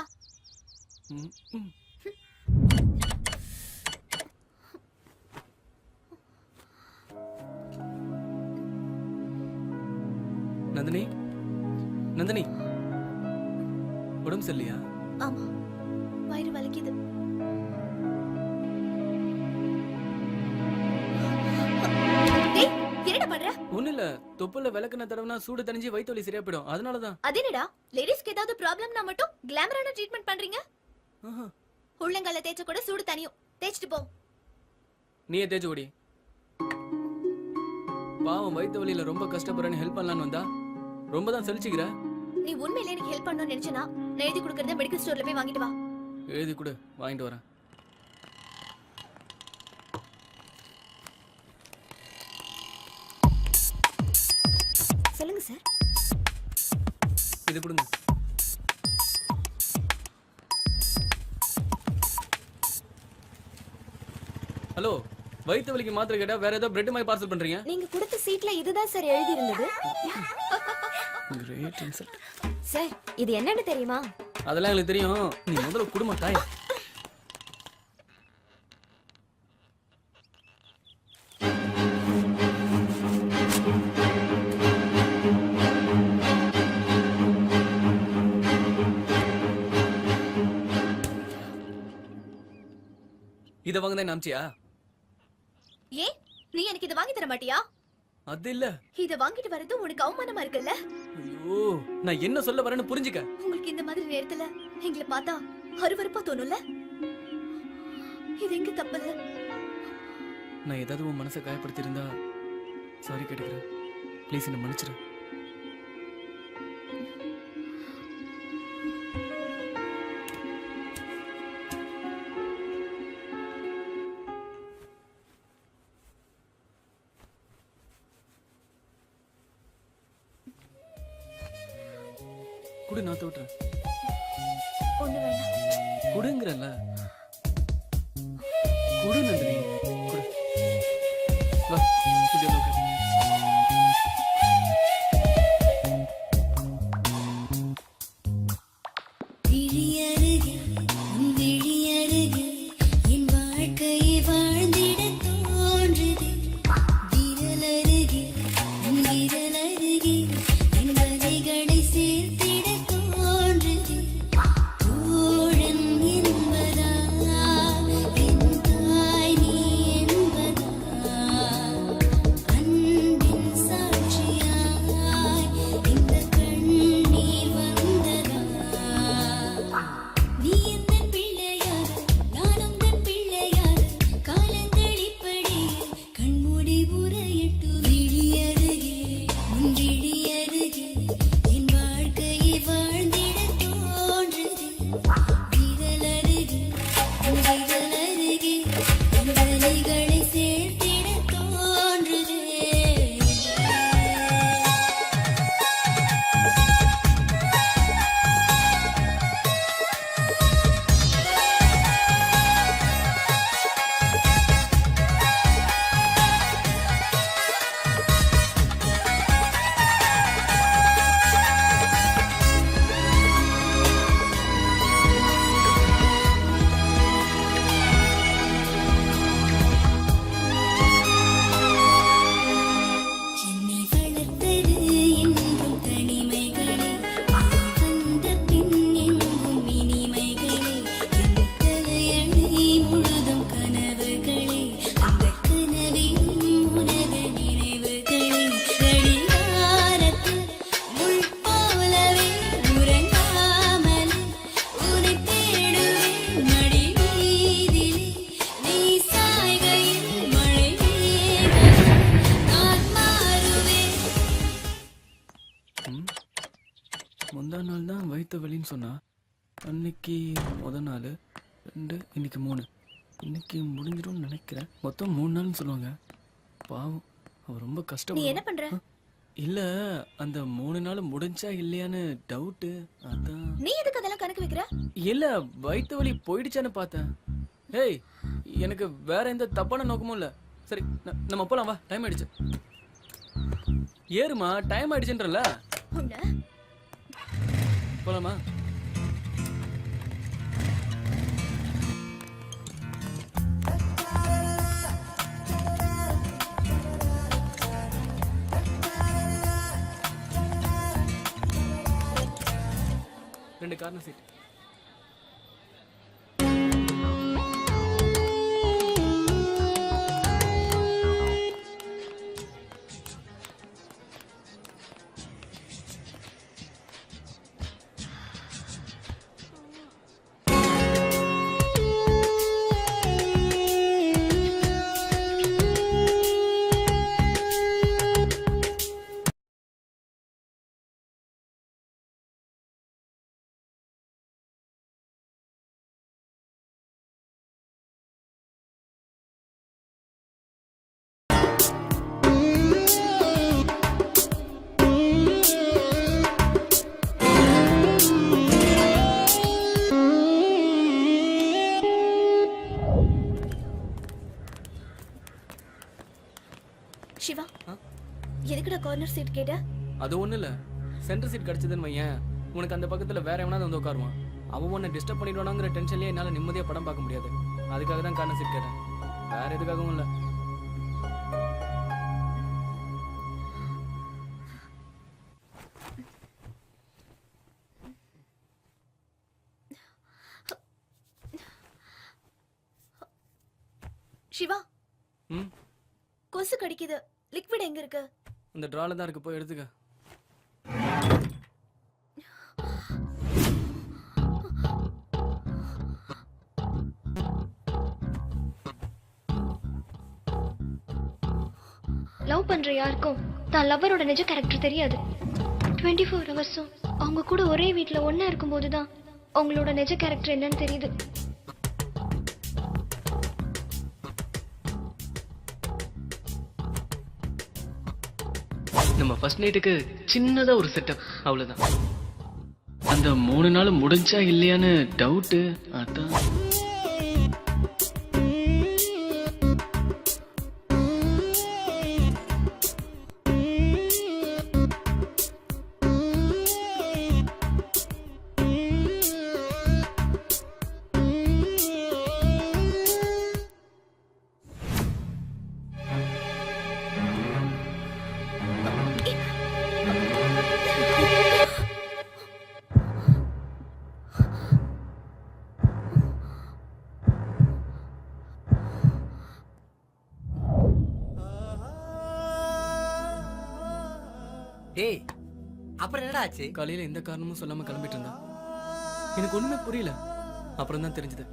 நந்தினி, நந்தினி, உடம்பு சரியில்லையா? ஆமா, வயிறு வலிக்குது. என்னடா பண்ற? ஒண்ணு இல்ல, தொப்புல விளக்குன தடவைனா சூடு தணிஞ்சு வயித்து வலி சரியா போயிடும். அதனாலதான். அது என்னடா, லேடிஸ்க்கு ஏதாவது ப்ராப்ளம்னா மட்டும் கிளாமரான ட்ரீட்மெண்ட் பண்றீங்க? உள்ளங்கால தேய்ச்ச கூட சூடு தனியும். தேய்ச்சிட்டு போ. நீயே தேய்ச்சு ஓடி. பாவம் வயிற்று வலியில ரொம்ப கஷ்டப்படுறேன்னு ஹெல்ப் பண்ணலான்னு வந்தா ரொம்ப தான் சலிச்சுக்கிற. நீ உண்மையிலே எனக்கு ஹெல்ப் பண்ணணும்னு நினைச்சனா நான் எழுதி கொடுக்கறத மெடிக்கல் ஸ்டோர்ல போய் வாங்கிட்டு வா. எழுதி கொடு, வாங்கிட்டு வரேன். சொல்லுங்க சார். இது கொடுங்க. ஹலோ, வயிற்று வலிக்கு மாத்திரை கேட்டா வேற ஏதோ பிரெட் மாதிரி பார்சல் பண்றீங்க? நீங்க கொடுத்த சீட்ல இதுதான் சார் எழுதி இருந்தது. Great insult. சார் இது என்னன்னு தெரியுமா? அதெல்லாம் எனக்கு தெரியும். நீ முதல்ல குடும்ப தாய். இத வாங்குதே நாம்ச்சியா? ஏ நீ எனக்கு இத வாங்கி தர மாட்டியா? அது இல்ல. இத வாங்கிட்டு வரது உனக்கு அவமானமா இருக்குல்ல? ஐயோ, நான் என்ன சொல்ல வரேன்னு புரிஞ்சுக்க. உங்களுக்கு இந்த மாதிரி நேரத்துல எங்களை பார்த்தா அருவருப்பா தோணும்ல? இது எங்க தப்பு இல்ல. நான் ஏதாவது உன் மனசை காயப்படுத்தி இருந்தா சாரி கேட்டுக்கிறேன். ப்ளீஸ் என்ன மன்னிச்சிரு. குடு, நான் தோட்டுறேன். ஒண்ணு வேண்டாம். குடுங்கறல. குடு நந்தினி, குடு. வா, குடி வந்து உட்காரு. முந்தா நாள் தான் வயிற்று வலின்னு சொன்னா. அன்னைக்கு முதல் நாள் 2, இன்னைக்கு 3. இன்னைக்கு முடிஞ்சிடும்னு நினைக்கிறேன். மொத்தம் 3 நாள்னு சொல்லுவாங்க. பாவம், அவ ரொம்ப கஷ்டம். நீ என்ன பண்ற? இல்ல, அந்த 3 நாள் முடிஞ்சா இல்லையான்னு டவுட்டு. அதான். நீ எதுக்கு அதெல்லாம் கணக்கு வைக்கிற? இல்ல, வயிற்று வலி போயிடுச்சான்னு பார்த்தேன். ஏய், எனக்கு வேற எந்த தப்பான நோக்கமும் இல்ல. சரி, நம்ம போலாம் வா, டைம் ஆயிடுச்சு. ஏறுமா, டைம் ஆயிடுச்சுன்றல. போலாமா? ரெண்டு கார்னர் சீட். சிவா எதுக்குடா கார்னர் சீட் கேட்ட? அது ஒண்ணும் இல்ல, சென்டர் சீட் கிடைச்சதுன்னு வையேன், உனக்கு அந்த பக்கத்துல வேற எவனாவது வந்து உட்காருவான். அவன் உன்னை டிஸ்டர்ப் பண்ணிடுவானுங்கிற டென்ஷன்லயே என்னால நிம்மதியா படம் பார்க்க முடியாது. அதுக்காக தான் கார்னர் சீட் கேட்டேன், வேற எதுக்காகவும் இல்ல. சிவா ம், கொசு கடிக்குது. லிக்விட் எங்க இருக்கு? இந்த டிரால தான் இருக்கு, போய் எடுத்துக்க. லவ் பண்ற யாருக்கும் தான் லவ்வரோட நிஜ கேரக்டர் தெரியாது. 24 ஹவர்ஸும் அவங்க கூட ஒரே வீட்ல ஒண்ணா இருக்கும்போது தான் அவங்களோட நிஜ கேரக்டர் என்னன்னு தெரியுது. நம்ம ஃபர்ஸ்ட் நைட்டுக்கு சின்னதா ஒரு செட்டப், அவ்வளவுதான். அந்த 3 நாள் முடிஞ்சா இல்லையான்னு டவுட்டு. அதான் டேய், அப்புறம் என்னடா ஆச்சு? காலையில எந்த காரணமும் சொல்லாம கிளம்பிட்டு இருந்தா. எனக்கு ஒண்ணுமே புரியல. அப்புறம் தான் தெரிஞ்சது,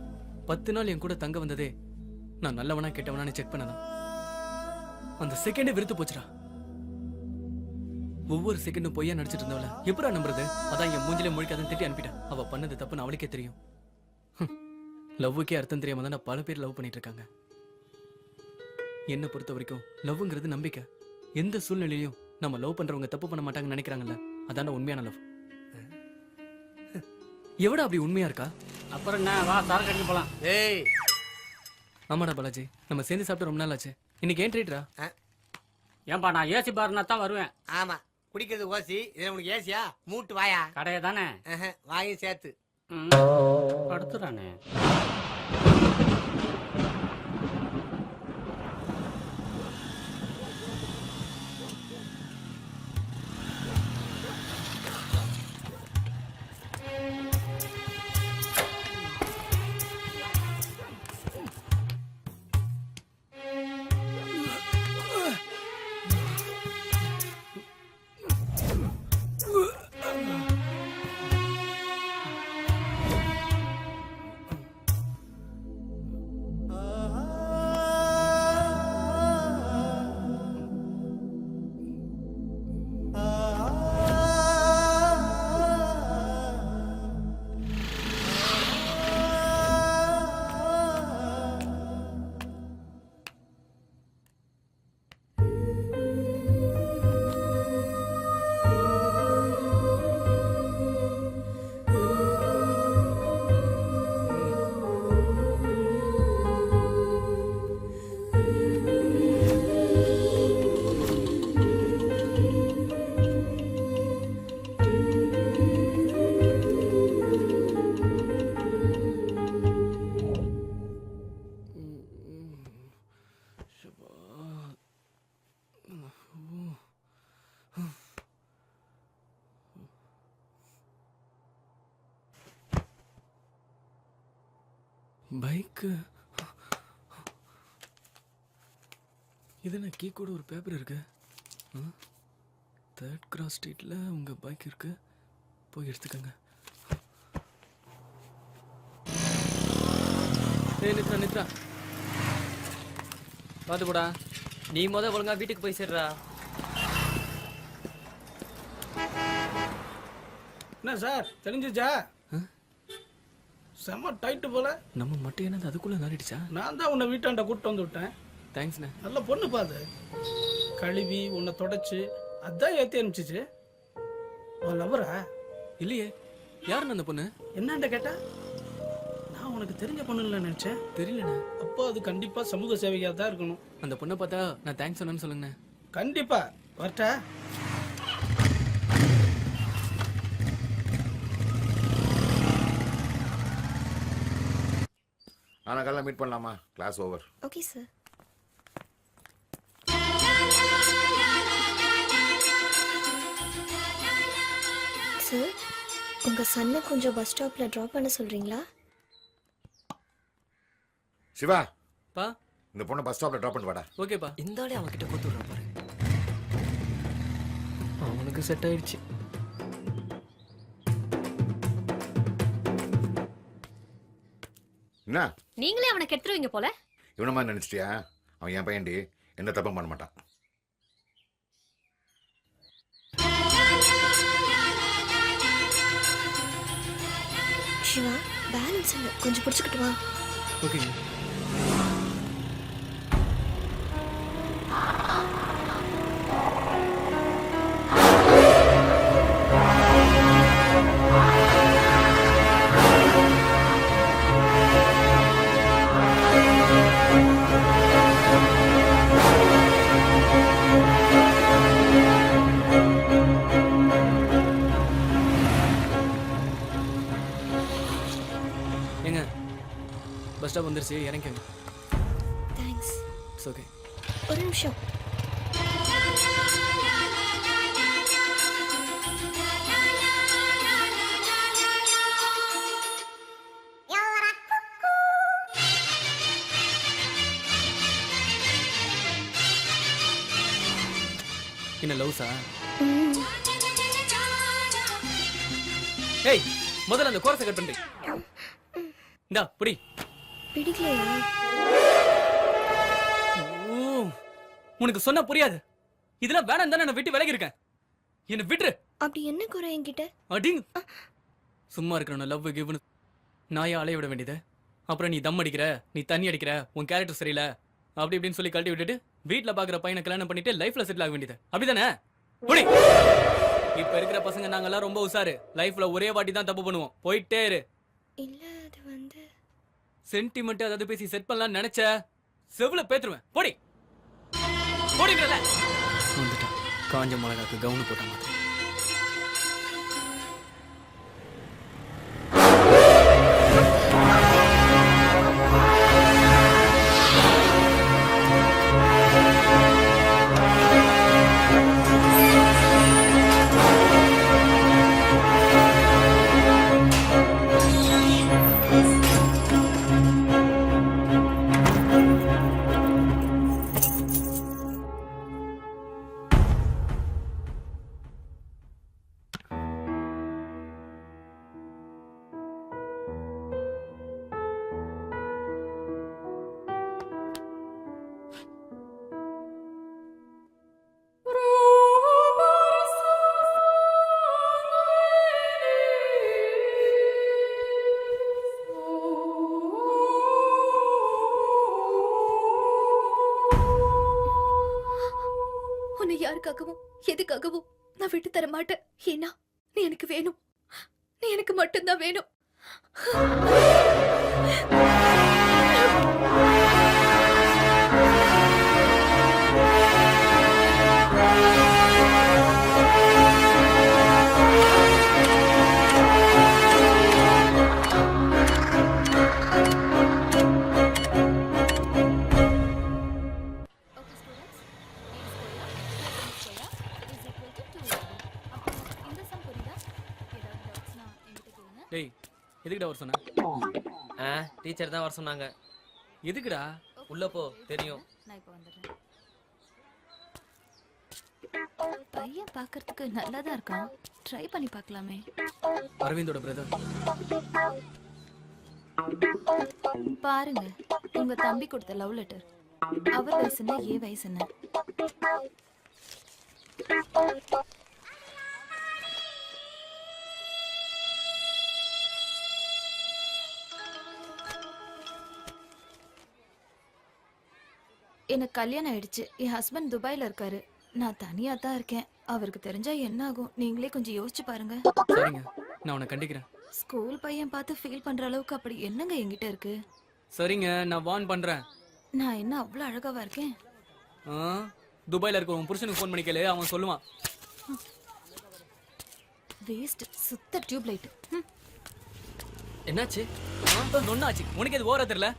10 நாள் என் கூட தங்க வந்ததே நான் நல்லவனா கெட்டவனான்னு செக் பண்ணதான். அந்த செகண்டே வெறுத்து போச்சுடா. ஒவ்வொரு செகண்டும் பொய்யா நடிச்சிட்டு இருந்தவள எப்படா நம்புறது? அதான் என் மூஞ்சிலே முழிக்காதன்னு திட்டி அனுப்பிட்டேன். அவ பண்ணது தப்புன்னு அவளுக்கே தெரியும். லவ்வுக்கே அர்த்தம் தெரியாம தான் பல பேர் லவ் பண்ணிட்டு இருக்காங்க. என்ன பொறுத்த வரைக்கும் லவ்ங்கிறது நம்பிக்கை. எந்த சூழ்நிலையிலும் நம்ம லவ் பண்றவங்க தப்பு பண்ண மாட்டாங்கன்னு நினைக்கிறாங்கல்ல, அதான உண்மையான லவ். எவ்வளவு அப்படி உண்மையா இருக்கா? அப்புறம் என்ன, வா சார் கட்டி போலாம். ஏய், ஆமாடா பாலாஜி, நம்ம சேர்ந்து சாப்பிட்டு ரொம்ப நாள் ஆச்சு. இன்னைக்கு ஏன் ட்ரீட்ரா? ஏன்பா, நான் ஏசி பார்னா தான் வருவேன். ஆமா, குடிக்கிறது ஓசி, இது உனக்கு ஏசியா? மூட்டு வாயா. கடையை தானே வாயும் சேர்த்து. அடுத்துறானே. பைக்கு இது என்ன, கீ கூட ஒரு பேப்பர் இருக்கு. 3rd கிராஸ் ஸ்ட்ரீட்ல உங்க பைக் இருக்கு, போய் எடுத்துக்கங்க. நித்ரா பாத்து போடா, நீ ஒழுங்கா வீட்டுக்கு போய் சேர்றா. என்ன சார் தெரிஞ்சுச்சா? செம்ம டைட்டு போல. நம்ம மட்டும் என்னது அதுக்குள்ள நாரிடுச்சா? நான் தான் உன்னை வீட்டாண்ட கூட்டு வந்து விட்டேன். தேங்க்ஸ்ண்ணே. நல்ல பொண்ணு பாது, கழுவி உன்னை தொடச்சு அதான் ஏத்தி அனுப்பிச்சிச்சு. உன் லவ்வரா? இல்லையே, யாருன்னு அந்த பொண்ணு? என்னண்ட கேட்டா? நான் உனக்கு தெரிஞ்ச பொண்ணு இல்லை நினைச்சேன். தெரியலண்ணே. அப்போ அது கண்டிப்பா சமூக சேவையா தான் இருக்கணும். அந்த பொண்ணை பார்த்தா நான் தேங்க்ஸ் சொன்னேன்னு சொல்லுங்கண்ணே. கண்டிப்பா வரட்டா. நாளை காலையில் மீட் பண்ணலாமா? Class over. Okay sir. Sir, உங்க சன்னை கொஞ்சம் பஸ் ஸ்டாப்ல டிராப் பண்ண சொல்றீங்களா? சிவா, பா இந்த பொண்ணை பஸ் ஸ்டாப்ல டிராப் பண்ணி வாடா. ஓகேப்பா. இந்த ஆளே அவன்கிட்ட கொடுத்து விடுறான் பாரு. அவனுக்கு செட் ஆயிடுச்சு. என்ன நீங்களே அவனை கெடுத்துருவீங்க போல. இவன மாதிரி நினைச்சிட்டியா? அவன் என் பையன்டி, எந்த தப்பும் பண்ண மாட்டான். சிவா, பேலன்ஸ் இல்லை, கொஞ்சம் பிடிச்சிக்கிட்டு வா. ஓகே. ஏங்க பஸ் ஸ்டாப் வந்துருச்சு, இறங்கிக்கோங்க. தேங்க்ஸ். It's okay. ஒரு நிமிஷம். என்ன லவ்ஸா? ஏய், முதல்ல அந்த கோரஸை கட் பண்ணு. இந்தா புடி. பிடிக்கலையா? உனக்கு சொன்னா புரியாது. இதெல்லாம் வேணாம் தானே நான் விட்டு விலகி இருக்கேன். என்ன விட்டுரு. அப்படி என்ன குறை என்கிட்ட? அடிங். சும்மா இருக்கிற லவ் கிவ்னு நாயா அலைய விட வேண்டியது. அப்புறம் நீ தம் அடிக்கிற, நீ தண்ணி அடிக்கிற, உன் கேரக்டர் சரியில்லை அப்படி இப்படின்னு சொல்லி கழட்டி விட்டுட்டு வீட்டுல பாக்குற பையனை கல்யாணம் பண்ணிட்டு லைஃப்ல செட்டில் ஆக வேண்டியது. அப்படிதானே? புடி. இப்ப இருக்கிற பசங்க நாங்கெல்லாம் ரொம்ப உசாரு. லைஃப்ல ஒரே வாட்டி தான் தப்பு பண்ணுவோம். போயிட்டே இரு. இல்ல, அது வந்து சென்டிமெண்ட் அதாவது பேசி செட் பண்ணலாம் நினைச்ச செவுல பேத்துருவேன். போடி போடிங்கல. வந்துட்டான் காஞ்ச மிளகாக்கு கவுனு போட்ட மாதிரி. உன்னை யாருக்காகவும் எதுக்காகவும் நான் விட்டு தர மாட்டேன். ஏன்னா நீ எனக்கு வேணும். நீ எனக்கு மட்டும்தான் வேணும். டேய் எதுக்குடா வர சொன்ன? டீச்சர் தான் வர சொன்னாங்க. எதுக்குடா? உள்ள போ, தெரியும். நான் இப்ப வந்துடுறேன். பையன் பார்க்கிறதுக்கு நல்லா தான் இருக்கான். ட்ரை பண்ணி பார்க்கலாமே. அரவிந்தோட பிரதர். பாருங்க, உங்க தம்பி கொடுத்த லவ் லெட்டர். அவர் வயசு என்ன, ஏ வயசு என்ன? எனக்கு கல்யாணம் ஆயிடுச்சு. என் ஹஸ்பண்ட் துபாயில இருக்காரு. நான் தனியா தான் இருக்கேன். அவருக்கு தெரிஞ்சா என்ன ஆகும்? நீங்களே கொஞ்சம் யோசிச்சு பாருங்க. சரிங்க, நான் உன்னை கண்டிக்கிறேன். ஸ்கூல் பையன் பார்த்து ஃபீல் பண்ற அளவுக்கு அப்படி என்னங்க என்கிட்ட இருக்கு? சரிங்க, நான் வார்ன் பண்றேன். நான் என்ன அவ்வளவு அழகாவா இருக்கேன்? துபாயில இருக்க உன் புருஷனுக்கு ஃபோன் பண்ணி கேளு, அவன் சொல்லுவான். வேஸ்ட் சுத்த டியூப் லைட். என்னாச்சு? ஒன்னாச்சு. உனக்கு எது ஓர தெரியல?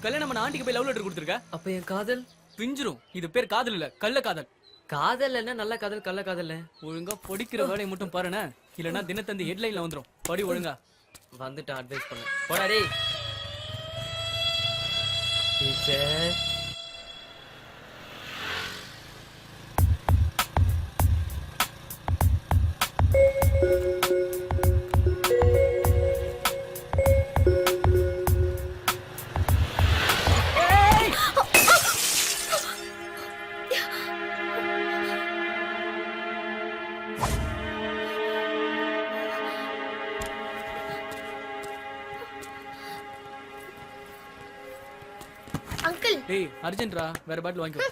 கல்யாணம் பண்ண ஆண்டிக்கு போய் லவ் லெட்டர் கொடுத்துருக்க. அப்ப என் காதல் பிஞ்சிரும். இது பேர் காதல் இல்ல, கள்ள காதல். காதல் என்ன நல்ல காதல் கள்ள காதல்? ஒழுங்கா படிக்கிற வேலையை மட்டும் பாருண்ணே, இல்லைன்னா தினத்தந்தி ஹெட்லைன்ல வந்துடும். படி ஒழுங்கா. வந்துட்டு அட்வைஸ் பண்ண போடா டேய். டீச்சர் அங்கிள் டேய் அர்ஜென்ட்ரா, வேற பாட்டில் வாங்கிக்கோ.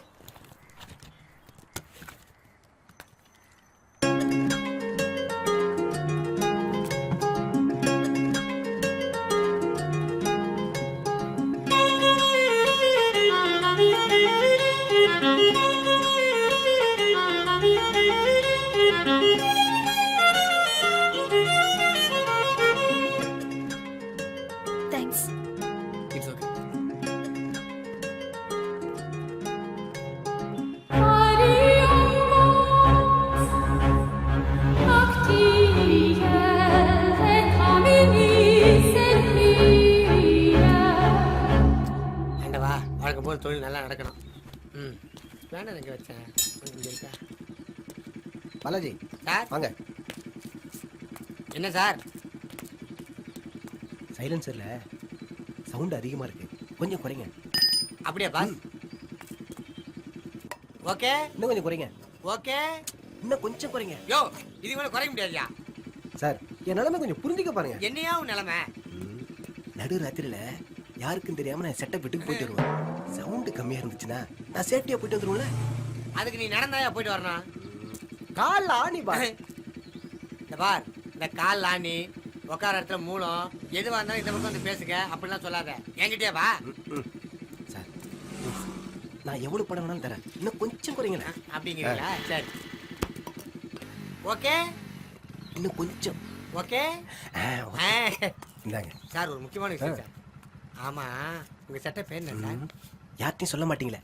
தேங்க்ஸ். It's okay. ஆண்டவா, வழக்கம் போல் தொழில் நல்லா நடக்கணும். வேண்டாம் எங்க வச்சேன் இருக்கா? பாலாஜி சார் வாங்க. என்ன சார்? சைலன்சர்ல சவுண்ட் அதிகமா இருக்கு, கொஞ்சம் குறைங்க. அப்படியா பாஸ்? ஓகே, இன்னும் கொஞ்சம் குறைங்க. ஓகே, இன்னும் கொஞ்சம் குறைங்க. யோ இது மேல குறைக்க முடியாதுயா. சார் என் நிலைமை கொஞ்சம் புரிஞ்சுக்க பாருங்க. என்னையா உன் நிலைமை? நடு ராத்திரில யாருக்கும் தெரியாம நான் செட்டப் வீட்டுக்கு போயிட்டு வருவேன். சவுண்டு கம்மியா இருந்துச்சுன்னா நான் சேஃப்டியா போயிட்டு வந்துருவேன்ல. அதுக்கு நீ நடந்தாயா போயிட்டு வரணும்? கால் ஆணி பா. இந்த பார், இந்த கால் ஆணி உட்கார இடத்துல மூலம் எதுவா இருந்தாலும் இந்த பக்கம் வந்து பேசுங்க, அப்படிலாம் சொல்லாத. என்கிட்டயே வா. சார் நான் எவ்வளவு படம் வேணாலும் தரேன், இன்னும் கொஞ்சம் குறைங்களேன். அப்படிங்கிறீங்களா? சரி ஓகே, இன்னும் கொஞ்சம். ஓகே இந்தாங்க சார். ஒரு முக்கியமான விஷயம் சார். ஆமா, உங்க சட்டை பேர் என்ன சார்? யார்ட்டையும் சொல்ல மாட்டீங்களே.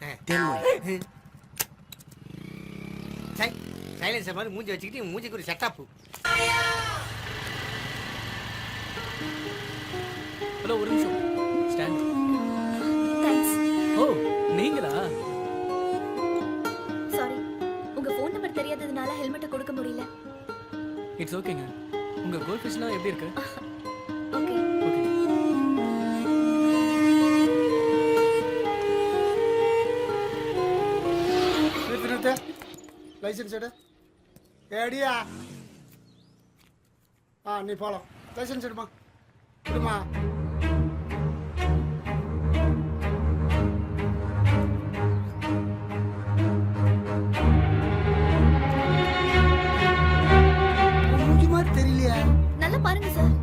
சைலன்சர் மாதிரி மூஞ்சி வச்சுக்கிட்டு மூஞ்சிக்கு ஒரு செட்டப்பு. ஹலோ, ஒரு நிமிஷம். ஸ்டாண்ட். தேங்க்ஸ். ஓ நீங்களா? சாரி, உங்க ஃபோன் நம்பர் தெரியாததுனால ஹெல்மெட் கொடுக்க முடியல. இட்ஸ் ஓகேங்க. உங்க கோல்ட் ஃபிஷ்லாம் எப்படி இருக்கு? ஓகே. ஓகே. நிறுத்து. லைசன்ஸ் எடு. ஏடியா. நீ போலாம். லைசன்ஸ் எடுமா. எடுமா. மூஞ்சி மாதிரி தெரியலையா? நல்லா பாருங்க சார்.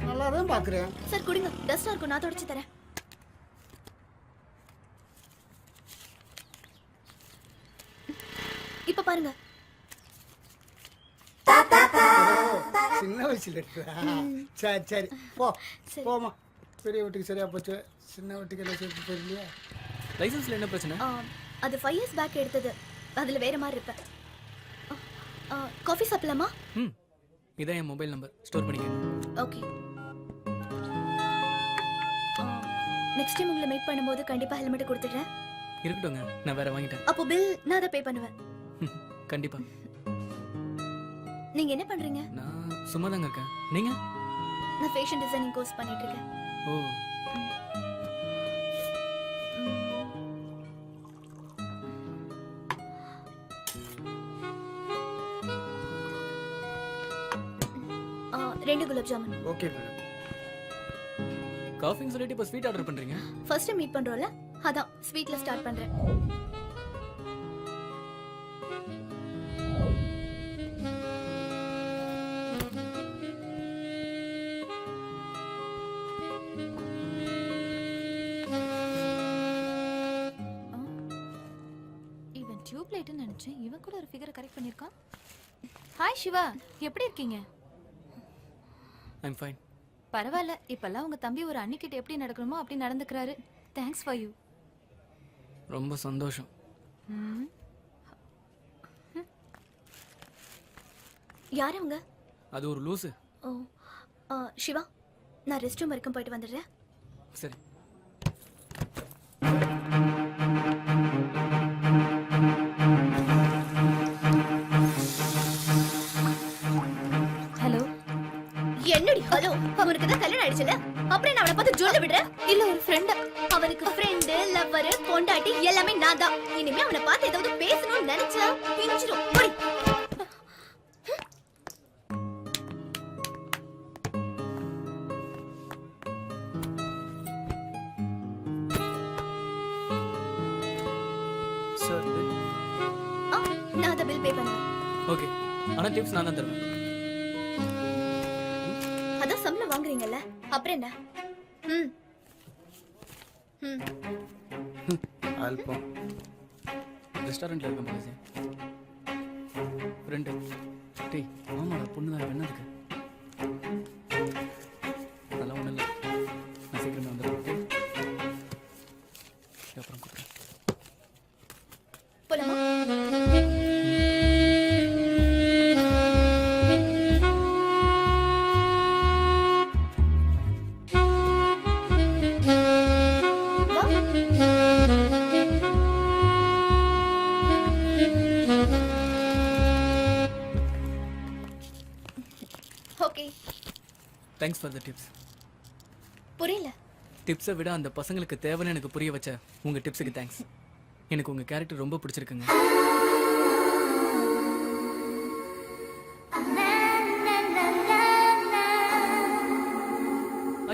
நல்லா தான் பாக்குறேன். சார் குடிங்க, டஸ்டா இருக்கும், நான் தொடச்சு தரேன். இப்ப பாருங்க. சின்ன வயசுல இருக்கிறா? சரி சரி போ போமா. பெரிய வீட்டுக்கு சரியா போச்சு, சின்ன வீட்டுக்கு எல்லாம் சேர்த்து தெரியலையா? லைசன்ஸ்ல என்ன பிரச்சனை? அது 5 years பேக் எடுத்தது, அதுல வேற மாதிரி இருப்பேன். காஃபி சாப்பிடலாமா? இதான் என் மொபைல் நம்பர், ஸ்டோர் பண்ணிக்கங்க. ஓகே. நெக்ஸ்ட் டைம் உங்களை மீட் பண்ணும்போது கண்டிப்பா ஹெல்மெட் கொடுத்துடுறேன். இருக்கட்டும்ங்க, நான் வேற வாங்கிட்டேன். அப்போ பில் நான் தான் பே பண்ணுவேன். கண்டிப்பா. நீங்க என்ன பண்றீங்க? நான் சும்மா தாங்க இருக்கேன். நீங்க? நான் ஃபேஷன் டிசைனிங் கோர்ஸ் பண்ணிட்டு இருக்கேன். ஓ. ரெண்டு குலாப் ஜாமுன். Okay madam. காஃபின்னு சொல்லிட்டு இப்போ ஸ்வீட் ஆர்டர் பண்றீங்க? ஃபர்ஸ்ட் மீட் பண்றோம்ல, அதான் ஸ்வீட்ல ஸ்டார்ட் பண்றேன். டியூப் லைட்னு நினைச்சேன். இவன் கூட ஒரு ஃபிகரை கரெக்ட் பண்ணிருக்கான். ஹாய் சிவா, எப்படி இருக்கீங்க? I'm fine. பரவாயில்ல, இப்பெல்லாம் உங்க தம்பி ஒரு அன்னிக்கிட்ட எப்படி நடக்கணுமோ அப்படி நடந்துக்கிறாரு. Thanks for you. ரொம்ப சந்தோஷம். யார் அவங்க? அது ஒரு லூசு. ஓ சிவா, நான் ரெஸ்ட் ரூம் வரைக்கும் போயிட்டு வந்துடுறேன். சரி. ஹலோ. என்னடி ஹலோ? அவனுக்கு தான் கல்யாணம் ஆயிடுச்சுல, அப்புறம் நான் அவனை பார்த்து ஜொல்ல விடுறேன். இல்ல, ஒரு ஃப்ரெண்ட். அவனுக்கு ஃப்ரெண்டு, லவ்வர், பொண்டாட்டி எல்லாமே நான் தான். இனிமே அவனை பார்த்து ஏதாவது பேசணும்னு நினைச்சா பிஞ்சிரும். போடி. சார் நான் அதை பில் பே பண்ணுவேன். ஓகே, ஆனா டிப்ஸ் நான் தான் தருவேன். அதான் சம்பளம் வாங்குறீங்கல்ல, அப்புறம் என்ன? ம் ம் அல்பம் ரெஸ்டாரண்ட்ல இருக்க போலீஸ் ஃப்ரெண்டு. டேய் ஆமாடா, பொண்ணு தான். என்ன இருக்கு? அதெல்லாம் ஒன்றும் இல்லை. நான் சீக்கிரமே வந்துடுறேன். அப்புறம் கூப்பிட்றேன். போலாமா? Okay. Thanks for the tips. புரியல. டிப்ஸை விட அந்த பசங்களுக்கு தேவைன்னு எனக்கு புரிய வச்ச உங்கள் டிப்ஸுக்கு தேங்க்ஸ். எனக்கு உங்கள் கேரக்டர் ரொம்ப பிடிச்சிருக்குங்க.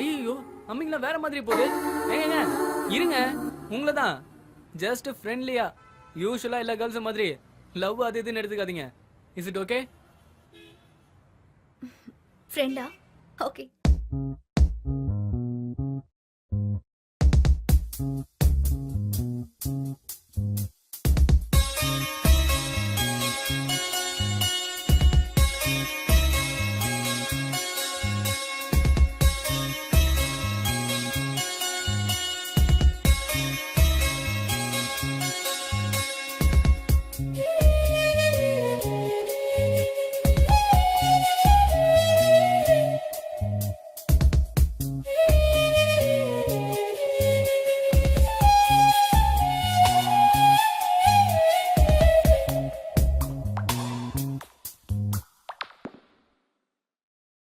ஐயோ, அம்மிங்களாம் வேற மாதிரி போகுது. ஏங்க இருங்க, உங்களை தான். ஜஸ்ட் ஃப்ரெண்ட்லியா, யூஸ்வலாக எல்லா கேர்ள்ஸும் மாதிரி லவ் அது இதுன்னு எடுத்துக்காதீங்க. Is it okay? ஃப்ரெண்டா? ஓகே.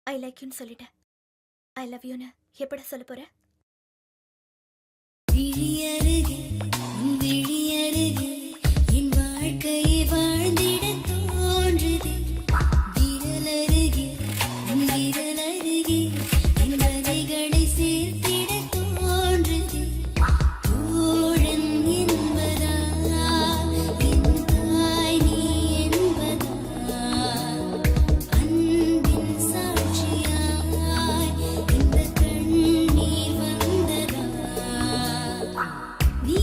ஐ லைக் யூன்னு சொல்லிட்டேன். ஐ லவ் யூன்னு எப்படா சொல்ல போற? என் வாழ்க்கையை வாழ்ந்திட தோன்றுது. விரலருகே விரலருகே என் நதிகளை சேர்த்திட தோன்றுது. தோழன் என்பதா என் தாய் நீ என்பதா அன்பின் சாட்சியாய் இந்த கண்ணீர் வந்ததா நீ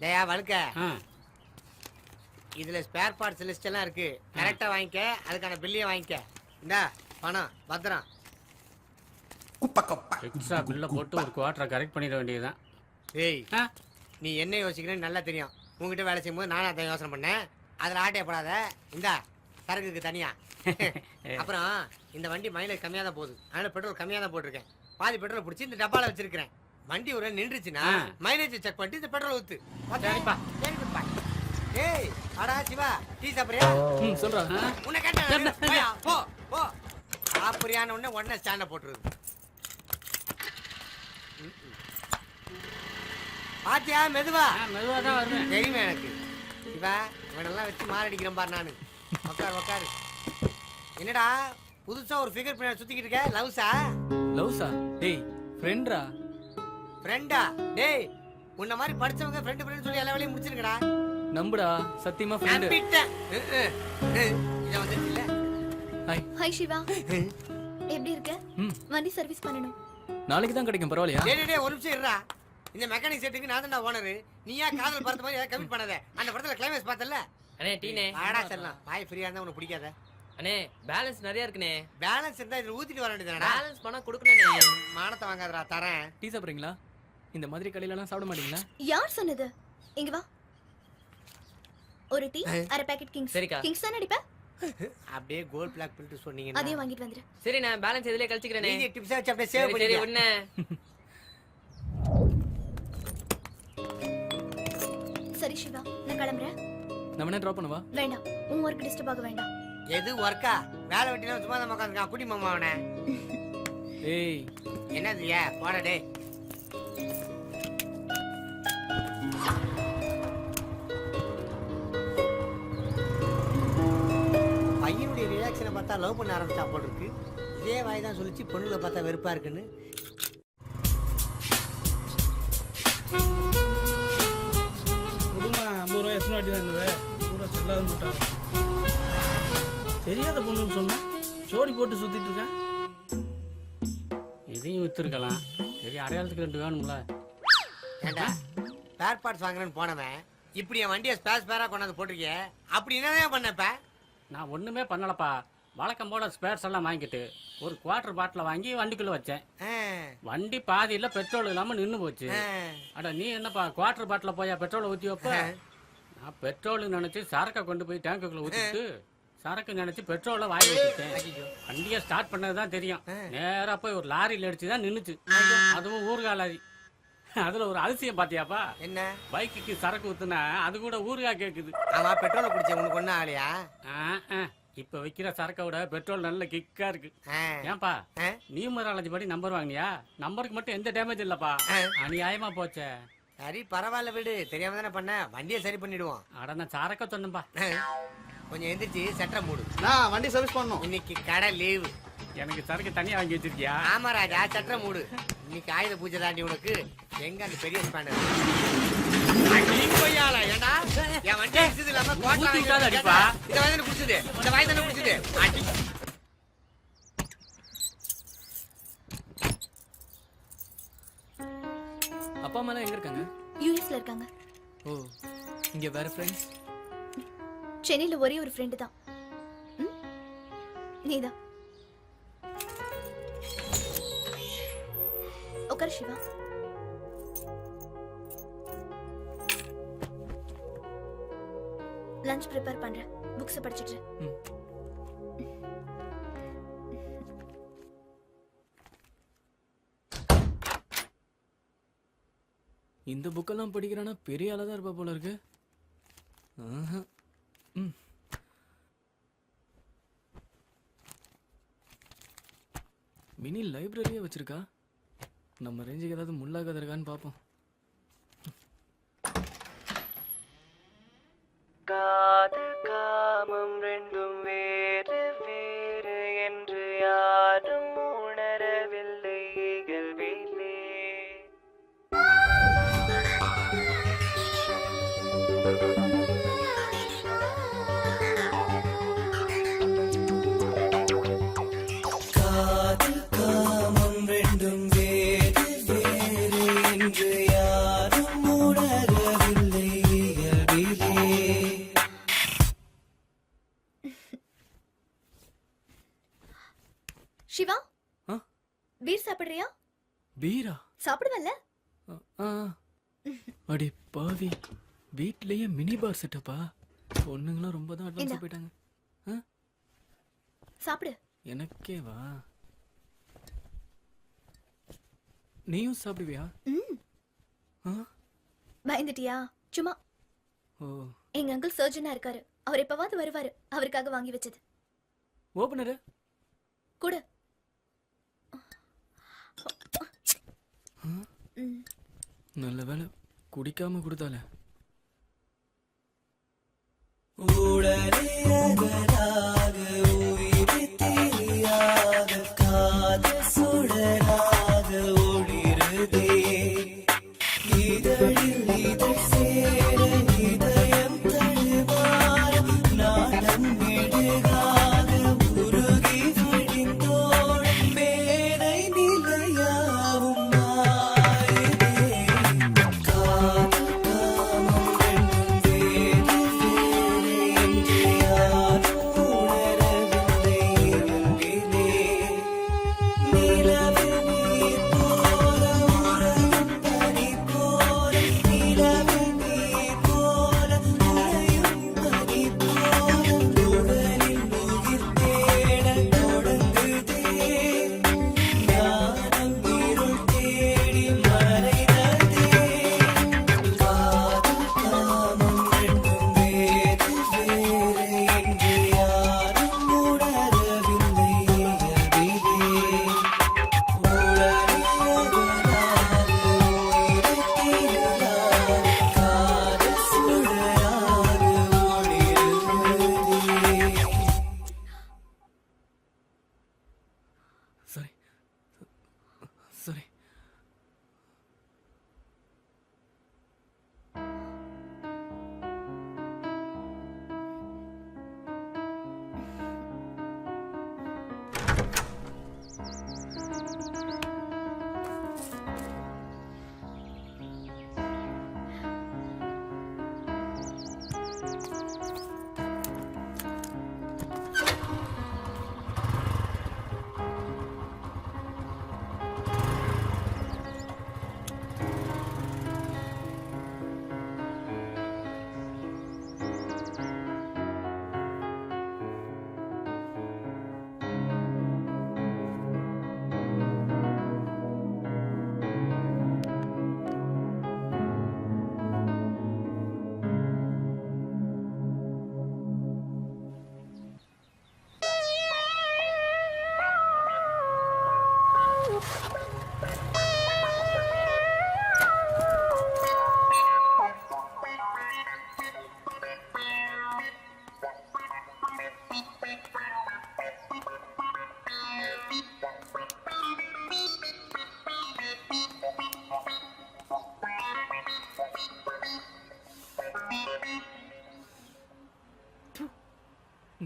டேயா வழுக்க இதுல ஸ்பேர் பார்ட்ஸ் லிஸ்ட் எல்லாம் இருக்கு. கரெக்டா வாங்கிக்க, அதுக்கான பில்லையும் வாங்கிக்க. இந்தா பணம் பத்திரம். எக்ஸ்ட்ரா பில்லை போட்டு ஒரு குவார்டரை கரெக்ட் பண்ணிட வேண்டியதுதான். ஏய் நீ என்ன யோசிக்கிறேன்னு நல்லா தெரியும். உங்ககிட்ட வேலை செய்யும்போது நானும் அதான் யோசனை பண்ணேன். அதில் ஆட்டையப்படாத. இந்தா சரக்குக்கு தனியா. அப்புறம் இந்த வண்டி மைலேஜ் கம்மியாக தான் போகுது. அதனால பெட்ரோல் கம்மியாக தான் போட்டிருக்கேன். பாதி பெட்ரோல் பிடிச்சி இந்த டப்பால வச்சிருக்கிறேன். வண்டி ஒரு நின்றுச்சுன்னா மைலேஜ் செக் பண்ணிட்டு இந்த பெட்ரோல் ஊத்து. சரிப்பா. ஏய் அடா சிவா டீ சாப்பிடுறியா? சொல்றா. உன்னை கேட்டேன். போ போ. சாப்பிடுறியான உடனே ஸ்டாண்ட போட்டுருது. பாத்தியா மெதுவா தான் வருவேன். தெரியுமா எனக்கு. சிவா இவனெல்லாம் வச்சு மாரடிக்கிறேன் பாரு நானு. உக்காரு. என்னடா புதுசா ஒரு ஃபிகர் பின்னாடி சுத்திக்கிட்டு இருக்க? லவ்ஸா? லவ்ஸா? டேய் ஃப்ரெண்ட்ரா. ஃப்ரெண்டா? டேய் உன்ன மாதிரி படிச்சவங்க ஃப்ரெண்ட் சொல்லி எல்லா வேலையும் முடிச்சிருக்கடா. நம்புடா, சத்தியமா ஃப்ரெண்ட். நம்பிட்டேன். இத வந்துச்சு இல்ல. ஹாய் சிவா, எப்படி இருக்க? வண்டி சர்வீஸ் பண்ணனும். நாளைக்கு தான் கிடைக்கும், பரவாயில்லையா? டேய் ஒரு நிமிஷம் இருடா. இந்த மெக்கானிக் செட்டுக்கு நான் தான் ஓனர். நீயா காதல் பார்த்த மாதிரி ஏதாவது கமிட் பண்ணாத. அந்த படத்துல கிளைமேக்ஸ் பார்த்தல? அண்ணே டீனே. ஆடா செல்லாம். பாய் ஃப்ரீயா இருந்தா உனக்கு பிடிக்காத. அண்ணே பேலன்ஸ் நிறைய இருக்குனே. பேலன்ஸ் இருந்தா இதுல ஊத்திட்டு வர வேண்டியதுதானடா. பேலன்ஸ் பண்ணா கொடுக்கணும்னே. மானத்தை வாங்காதடா, தரேன். டீ சாப்பிடுறீங்களா? இந்த மாதிரி கடையில எல்லாம் சாப்பிட மாட்டீங்களா? யார் சொன்னது? இங்க வா. ஒரு டீ, அரை பாக்கெட் கிங்ஸ். சரிக்கா. கிங்ஸ் தான அடிப்ப? அப்படியே கோல்ட் பிளாக் பில்ட் சொன்னீங்க. அதையும் வாங்கிட்டு வந்துரு. சரி நான் பேலன்ஸ் எதிலே கழிச்சுக்கிறேனே. நீங்க டிப்ஸ் வச்சு அப்படியே சேவ் பண்ணி. சரி உன்ன. சரி சிவா, நான் கிளம்புறேன். நம்ம என்ன டிராப் பண்ணவா? வேண்டாம், உன் ஒர்க் டிஸ்டர்ப் ஆக வேண்டாம். எது ஒர்க்கா? வேலை வெட்டினா சும்மா தான் உட்காந்துருக்கான். குடி மாமா அவனை. ஏய் என்னது போடா டேய். பையனுடைய ரியாக்ஷனை பார்த்தா லவ் பண்ண ஆரம்பிச்சா போல் இருக்கு. இதே வாய் தான் சொல்லிச்சு பொண்ணுங்களை பார்த்தா வெறுப்பா இருக்குன்னு. குடும்பம் 50 ரூபாய் எத்தனை வாட்டி தான் இருந்தது? கூட செல்லாத மாட்டாங்க. தெரியாத பொண்ணுன்னு சொன்னா ஜோடி போட்டு சுத்திட்டு இருக்கேன். இதையும் வித்துருக்கலாம். சரி அடையாளத்துக்கு 2 வேணும்ல. ஏண்டா ஸ்பேர் பார்ட்ஸ் வாங்குறேன்னு போனவன் இப்படி என் வண்டியை ஸ்பேரா கொண்டாந்து போட்டிருக்கே. அப்படி என்னதான் பண்ணப்ப? நான் ஒண்ணுமே பண்ணலப்பா. வழக்கம் போல ஸ்பேர்ஸ் எல்லாம் வாங்கிட்டு ஒரு குவார்டர் பாட்டில வாங்கி வண்டிக்குள்ள வச்சேன். வண்டி பாதியில பெட்ரோல் இல்லாம நின்னு போச்சு. அட நீ என்னப்பா குவார்டர் பாட்டில போயா பெட்ரோல் ஊத்தி வைப்ப? நான் பெட்ரோல் நினைச்சு சரக்கை கொண்டு போய் டேங்குக்குள்ள ஊத்திட்டு சரக்கு நினைச்சு பெட்ரோல வாங்கி வச்சுட்டேன். வண்டியை ஸ்டார்ட் பண்ணதுதான் தெரியும். நேரா போய் ஒரு லாரியில அடிச்சுதான் நின்னுச்சு. அதுவும் ஊறுகாய் லாரி. அதுல ஒரு அதிசயம் பாத்தியாப்பா? என்ன? பைக்குக்கு சரக்கு ஊத்துனா அது கூட ஊறுகாய் கேக்குது. ஆமா பெட்ரோல் குடிச்ச உனக்கு ஒண்ணு ஆகலையா? இப்ப வைக்கிற சரக்கை விட பெட்ரோல் நல்ல கிக்கா இருக்கு. ஏன்பா நியூமராலஜி படி நம்பர் வாங்கினியா? நம்பருக்கு மட்டும் எந்த டேமேஜ் இல்லப்பா. அநியாயமா போச்சே. சரி பரவாயில்ல விடு. தெரியாம தானே பண்ண. வண்டியை சரி பண்ணிடுவோம். அட நான் சரக்க சொன்னப்பா. கொஞ்சம் எந்திரிச்சு சட்டை மூடு. நான் வண்டி சர்வீஸ் பண்ணணும். இன்னைக்கு கடை லீவு. எனக்கு சரக்கு தனியா வாங்கி வச்சிருக்கியா? ஆமா ராஜா, சட்டை மூடு. இன்னைக்கு ஆயுத பூஜை தாண்டி உனக்கு. எங்க அந்த பெரிய ஸ்பேனர்? ஏண்டா என் வண்டி அடிச்சது இல்லாம அடிப்பா. இந்த வயதான குடிச்சது. இந்த வயதான குடிச்சது. அப்பா அம்மா எங்க இருக்காங்க? யுஎஸ்ல இருக்காங்க. ஓ இங்க வேற ஃப்ரெண்ட்ஸ்? சென்னையில ஒரே ஒரு ஃப்ரெண்ட் தான். நீதான். உட்கார் சிவா. லஞ்ச் ப்ரிப்பேர் பண்றேன். புக்ஸ் படிச்சிட்டு. இந்த புக்கெல்லாம் படிக்கிறானா பெரிய ஆளா தான் இருப்பா போல இருக்கு. மினி லைப்ரரியே வச்சிருக்கா. நம்ம ரேஞ்சுக்கு ஏதாவது முள்ளாகாத இருக்கான்னு பார்ப்போம். காதல் காமம் ரெண்டும் வேறு வேறு என்று யாரும் உணரவில்லை இயல்பிலே. காதல் காமம் ரெண்டும் வேறு வேறு என்று யாரும் உணரவில்லை சிவா ஆ? பீர் சாப்பிடுறியா? பீரா? சாப்பிடுவல்ல? ஆ. அடி பாவி, வீட்லயே மினி பார் செட்டப்பா. பொண்ணுங்களாம் ரொம்ப தான் அட்வான்ஸா இந்தா. போயிட்டாங்க. சாப்பிடு. எனக்கே வா. நீயும் சாப்பிடுவியா? ஆ? பயந்துட்டியா? சும்மா. ஓ. எங்க அங்கிள் சர்ஜனா இருக்காரு. அவர் எப்பவாவது வருவாரு. அவருக்காக வாங்கி வச்சது. ஓபனரு கொடு. நல்ல வேலை குடிக்காம கொடுத்தால. சரி சரி.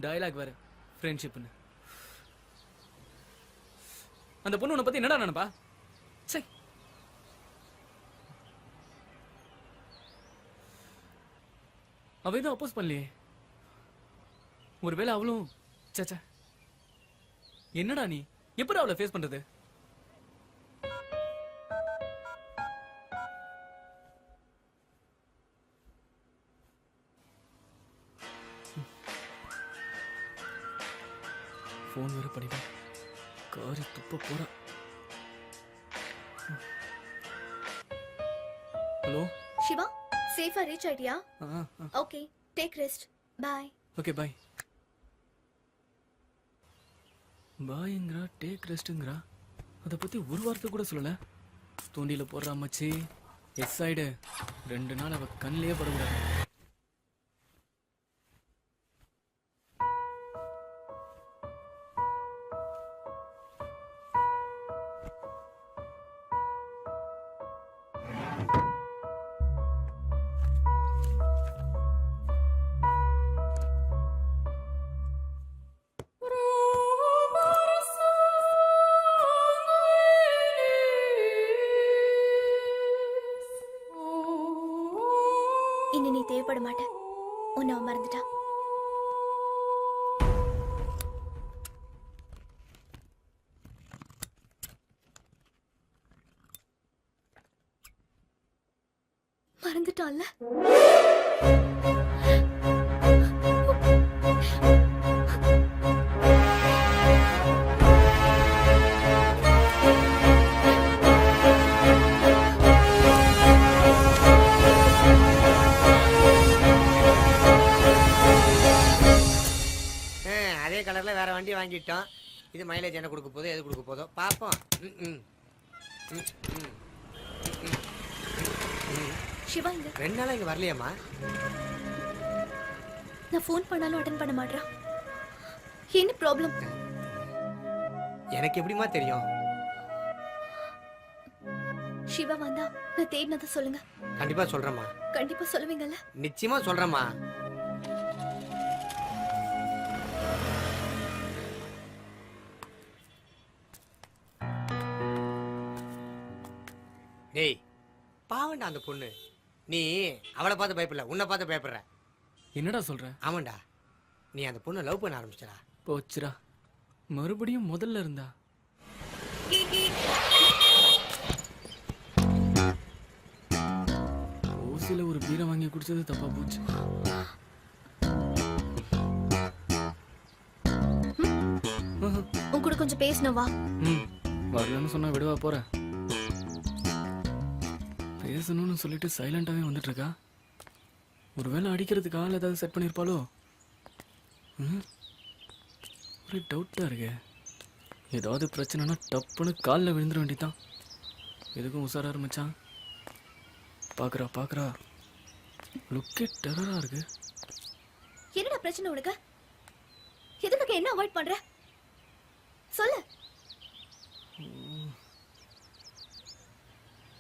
டயலாக் வேற ஃப்ரெண்ட்ஷிப்னு. அந்த பொண்ணு உன்னை பத்தி என்னடா நினைப்பா? சை. அவ எதுவும் அப்போஸ் பண்ணலையே. ஒருவேளை அவளும் சச்சா. என்னடா நீ எப்படி அவளை ஃபேஸ் பண்றது? போன் வேற படிவா. காரி துப்ப போறா. ஹலோ சிவா, சேஃபா ரீச் ஆயிட்டியா? Okay, take rest. Bye. Okay bye. பாய்ங்கறா, டேக் ரெஸ்ட்ங்கறா. அத பத்தி ஒரு வார்த்தை கூட சொல்லல. தூண்டில போடுறா மச்சி. எஸ் சைடு 2 நாள் அவ கண்ணிலே படக்கூடாது. இனி நீ தேவைப்பட மாட்ட. உன்னை அவன் மறந்துட்டான். மறந்துட்டான்ல. அதே கலர்ல வேற வண்டி வாங்கிட்டோம். இது மைலேஜ் என்ன கொடுக்க போதோ எது கொடுக்க போதோ பாப்போம். சிவா இங்க. 2 நாளா இங்க வரலையாமா? நான் ஃபோன் பண்ணாலும் அட்டென்ட் பண்ண மாட்டறான். என்ன ப்ராப்ளம்? எனக்கு எப்படிமா தெரியும்? சிவா வந்தா நான் தேடினதை சொல்லுங்க. கண்டிப்பா சொல்றேம்மா. கண்டிப்பா சொல்லுவீங்கல்ல? நிச்சயமா சொல்றேம்மா. டேய் பாவண்டா அந்த பொண்ணு. நீ அவளை பார்த்து பயப்படல, உன்னை பார்த்து பயப்படுற. என்னடா சொல்ற? ஆமாண்டா, நீ அந்த பொண்ணை லவ் பண்ண ஆரம்பிச்சடா. போச்சுடா, மறுபடியும் முதல்ல இருந்தா. ஓசில ஒரு பீரை வாங்கி குடிச்சது தப்பா போச்சு. உன் கூட கொஞ்சம் பேசணும் வா. வரலன்னு சொன்னா விடுவா போற? பேசணும்னு சொல்லிட்டு சைலண்டாவே வந்துட்டு இருக்கா. ஒருவேளை அடிக்கிறதுக்கு ஆள் ஏதாவது செட் பண்ணிருப்பாளோ? ஒரு டவுட்டா இருக்கு. ஏதாவது பிரச்சனைனா டப்புன்னு காலில் விழுந்துட வேண்டியதான். எதுக்கும் உசாரா ஆரம்பிச்சான். பாக்குறா லுக்கே டெரரா இருக்கு. என்னடா பிரச்சனை உனக்கு? எதுக்கு என்ன அவாய்ட் பண்ற? சொல்லு.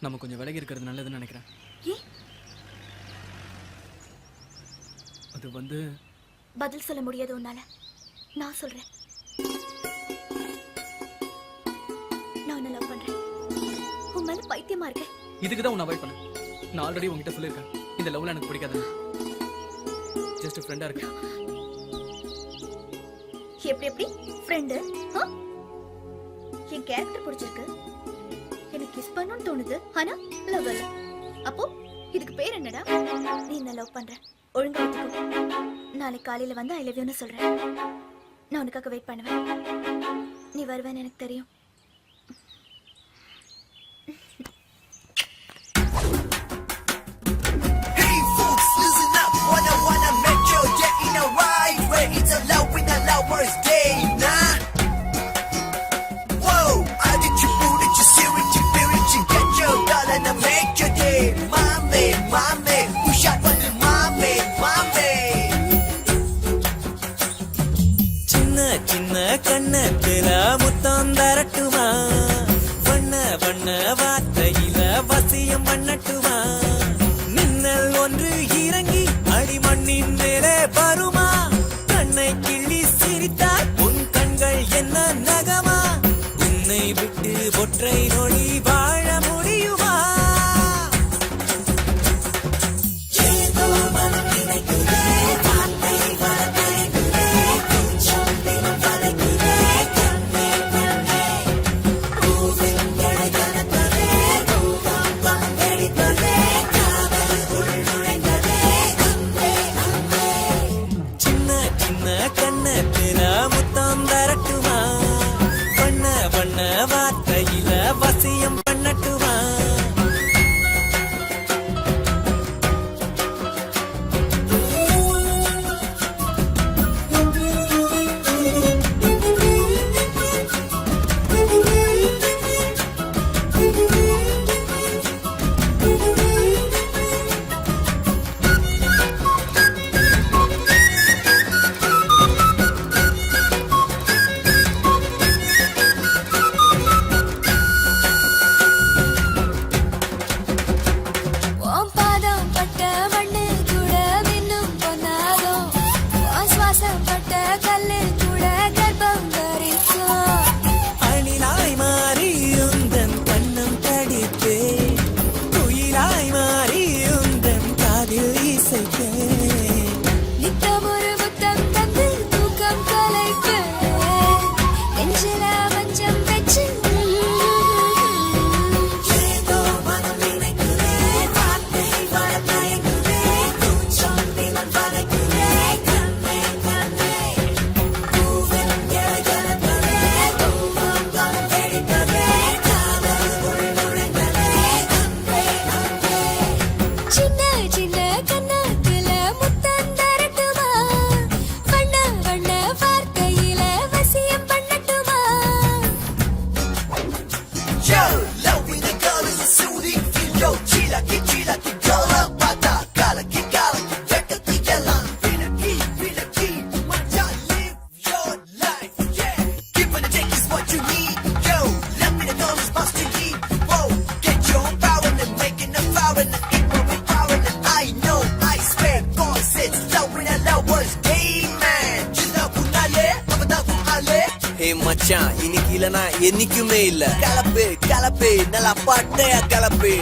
நம்ம கொஞ்சம் விலகி இருக்கிறது நல்லதுன்னு நினைக்கிறேன். அது வந்து பதில் சொல்ல முடியாது உன்னால. நான் சொல்றேன். நான் உன்னை லவ் பண்றேன். உன் மேல பைத்தியமா இருக்கேன். இதுக்கு தான் உன்னை அவாய்ட் பண்ணேன். நான் ஆல்ரெடி உங்ககிட்ட சொல்லியிருக்கேன், இந்த லவ்ல எனக்கு பிடிக்காது. ஜஸ்ட் ஃப்ரெண்டா இருக்கு. எப்படி ஃப்ரெண்டு? என் கேரக்டர் பிடிச்சிருக்கு, எனக்கு கிஸ் பண்ணணும்னு தோணுது, ஆனா லவ் இல்ல. அப்போ இதுக்கு பேர் என்னடா? நீ என்ன லவ் பண்ற, ஒழுங்கா எடுத்துக்கோ. நாளைக்கு காலையில வந்து ஐ லவ் யூன்னு சொல்றேன். நான் உனக்காக வெயிட் பண்ணுவேன். நீ வருவேன்னு எனக்கு தெரியும். சின்ன சின்ன கண்ணத்துல முத்தம் தரட்டு சின்ன சின்ன கண்ணத்துல முத்தம் தரட்டுமா வண்ண வண்ண வார்த்தையில வசியம் பண்ணட்டுமா Yo, loving the girl is a soothing feel. Yo, chila ki girl up, pata kala ki veka ki yalla. Feel a key, macha live your life. Yeah, give and take is what you need. Yo, let me the girl is busting deep. Whoa, get your power and making a power and equal with power and I know I swear boys it's love when I love words. Hey man, chila kunale, abada kunale. Hey மச்சான் இன்னைக்கு இல்லனா என்னைக்குமே இல்ல கலப்பு கலப்பு நல்லா பட்டைய கலப்பு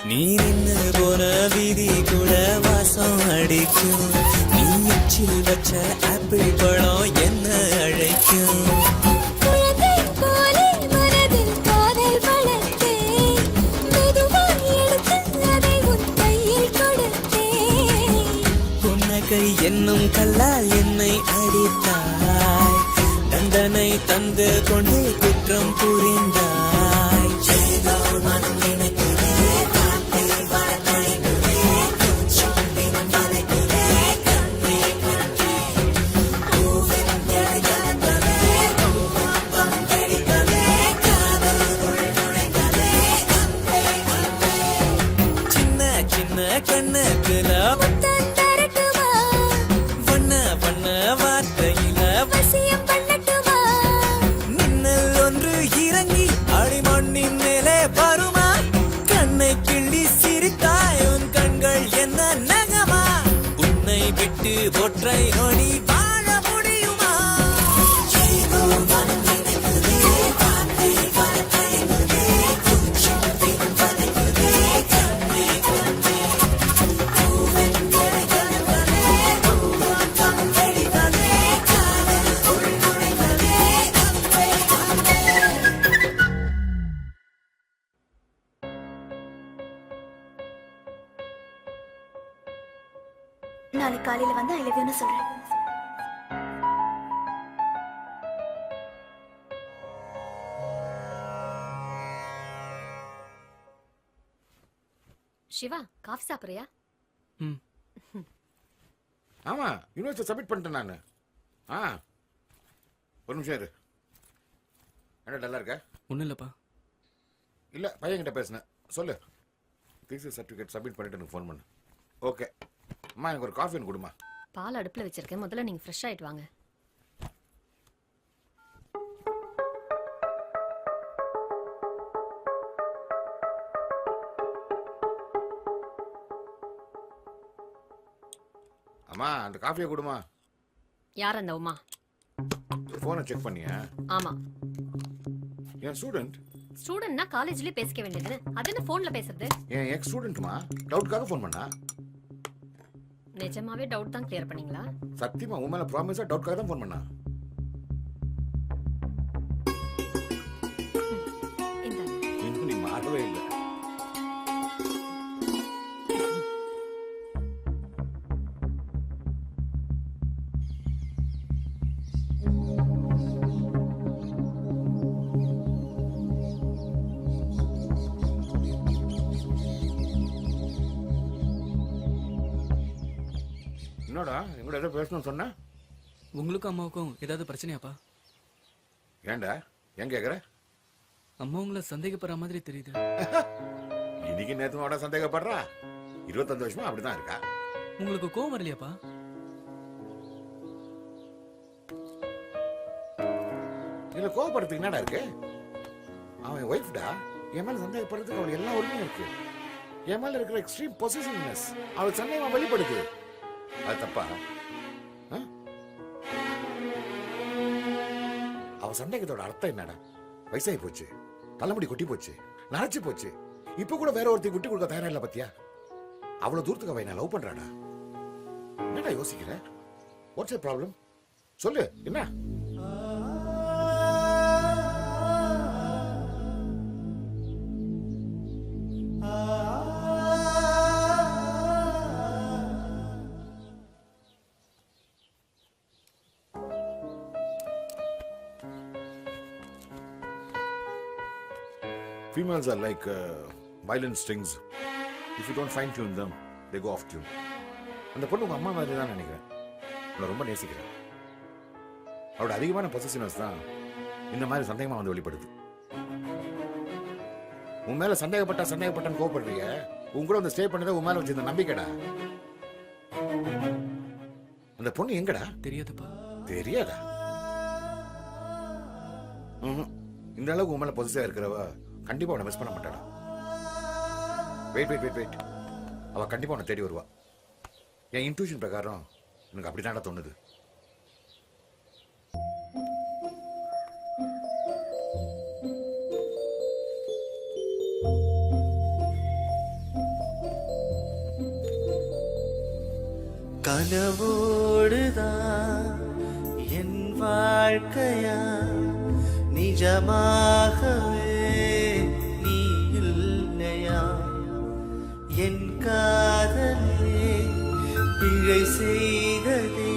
நீ நின்னு போன வீதி கூட வாசம் அடிக்கும் நீ எச்சில் வச்ச ஆப்பிள் பழம் என்ன அழைக்கும் குழந்தை போலே மனதில் காதல் வளர்த்தேன் மெதுவாய் எடுத்து அதை உன் கையில் கொடுத்தேன் புன்னகை என்னும் கல்லால் என்னை அடித்தாய் தண்டனை தந்து கொண்டு குற்றம் புரிந்தாய் ஏதோ மனம் நினைக்கிறே காற்றில் வரத்தழைக்கிறே கொஞ்சம் தினம் வளைக்கிறே கண்ணே கண்ணே பூவின் திரைக்கலந்ததே பூவம் வெடிக்கவே காதல் உள் நுழைந்ததே கண்ணே கண்ணே சின்ன சின்ன கண்ணத்துல முத்தம் தரட்டுமா வண்ண வண்ண வார்த்தையில வசியம் பண்ணட்டுமா மின்னல் ஒன்று இறங்கி அடிமண்ணின் மேலே வருமா கண்ணை கிள்ளி சிரித்தாய் உன் கண்கள் என்ன நகமா உன்னை விட்டு ஒற்றை நொடி வாழ முடியுமா ஏதோ மனம் நினைக்குதே வார்த்தை வரத்தயங்குதே கொஞ்சம் தினம் வளைக்குதே கண்ணே கண்ணே பூவின் திரைக்கலந்ததே பூவம் வெடித்ததே காதல் உள் நுழைந்ததே கண்ணே கண்ணே நாளைக்கு காலையில வந்து ஐ லவ் யூன்னு சொல்றேன் சிவா காஃபி சாப்பிடுறியா ஆமா யூனிவர்சிட்டி சப்மிட் பண்ணிட்டேன் நான் ஒரு நிமிஷம் இரு என்ன டல்லா இருக்க ஒன்றும் இல்லைப்பா இல்ல பையன்கிட்ட பேசினேன் சொல்லு தீசிஸ் சர்டிஃபிகேட் சப்மிட் பண்ணிட்டு எனக்கு ஃபோன் பண்ணு ஓகே அம்மா எனக்கு ஒரு காஃபி ஒன்று கொடுமா பால் அடுப்புல வச்சிருக்கேன் முதல்ல நீங்க ஃப்ரெஷ் ஆயிட்டு வாங்க அம்மா அந்த காஃபியை கொடுமா யார் அந்த உமா ஃபோனை செக் பண்ணியா ஆமா என் ஸ்டூடெண்ட் ஸ்டூடெண்ட்னா காலேஜ்லயே பேசிக்க வேண்டியது அது என்ன போன்ல பேசுறது என் எக்ஸ் ஸ்டூடெண்ட்மா டவுட்காக ஃபோன் பண்ணா நிஜமாவே டவுட் தான் கிளியர் பண்ணீங்களா சத்தியமா உன் மேல ப்ராமிஸா டவுட்காக தான் ஃபோன் பண்ணா இன்னும் நீ மாறவே இல்லை என்னடா எங்கூட ஏதோ பேசணும்னு சொன்ன உங்களுக்கும் அம்மாவுக்கும் ஏதாவது பிரச்சனையாப்பா ஏன்டா ஏன் கேக்குற அம்மா உங்களை சந்தேகப்படுற மாதிரி தெரியுது இன்னைக்கு நேத்து சந்தேகப்படுறா 25 வருஷமா அப்படிதான் இருக்கா உங்களுக்கு கோவம் வரலையாப்பா இதுல கோவப்படுறதுக்கு என்னடா இருக்கு அவன் ஒய்ஃப்டா என் மேல சந்தேகப்படுறதுக்கு அவளுக்கு எல்லா உரிமையும் இருக்கு என் மேல இருக்கிற எக்ஸ்ட்ரீம் பொசிஷன்னஸ் அவளுக்கு சந்தேகம் வெளிப்படுது அது தப்பா அவ சந்தேகத்தோட அர்த்தம் என்னடா வயசாகி போச்சு தலைமுடி கொட்டி போச்சு நரைச்சு போச்சு இப்ப கூட வேற ஒருத்தி விட்டு கொடுக்க தயாரா இல்ல பத்தியா அவ்வளவு தூரத்துக்கு அவ என்ன லவ் பண்றாடா என்னடா யோசிக்கிற வாட்ஸ் ப்ராப்ளம் சொல்லு என்ன Females are like violin strings. If you don't fine tune them, they go off tune. அந்த பொண்ணு உங்க அம்மா மாதிரி தான் நினைக்கிறேன். உங்களை ரொம்ப நேசிக்கிறேன். அவரோட அதிகமான பொசசிவ்னஸ் தான் இந்த மாதிரி சந்தேகமா வந்து வெளிப்படுது. உன் மேல சந்தேகப்பட்டான்னு கோபப்படுறீங்க. உன் கூட வந்து ஸ்டே பண்ணதை உன் மேல வச்சிருந்த நம்பிக்கைடா. அந்த பொண்ணு எங்கடா? தெரியாதுப்பா. தெரியாதா? இந்த அளவுக்கு உன் மேல பொசிசிவா இருக்கிறவ கண்டிப்பா உன்னை மிஸ் பண்ண மாட்டாடா. வெயிட். அவ கண்டிப்பா உன்னை தேடி வருவா. என் இன்ட்யூஷன் பிரகாரம் எனக்கு அப்படிதான்டா தோணுது. கனவோடுதான் என் வாழ்க்கையா, நிஜமாகவே நீ இல்லையா? என் காதலே பிழை செய்ததே,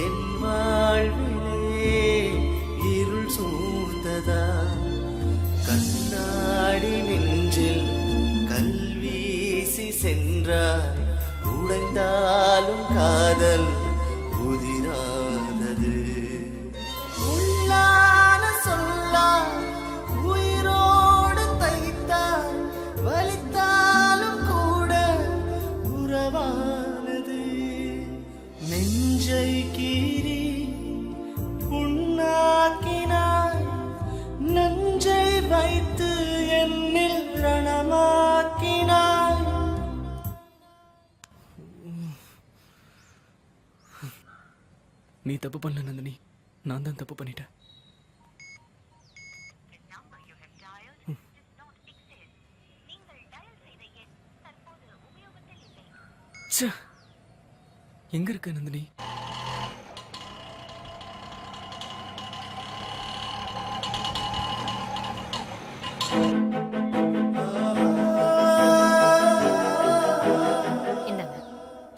என் வாழ்விலே இருள் சூழ்ந்ததா? கண்ணாடி நெஞ்சில் கல்வீசி சென்றாய், உடைந்தாலும் காதல் உதிராதது. உள்ளான சொல்லா உயிரோடு தைத்தால், வலித்தாலும் கூட உறவானது. நெஞ்சை கீறி புண்ணாக்கினாய், நெஞ்சை வைத்து என்னில் ரணமாக்கினாய். நீ தப்பு பண்ணல நந்தினி, நான் தான் தப்பு பண்ணிட்டேன். எங்க இருக்க நந்தினி?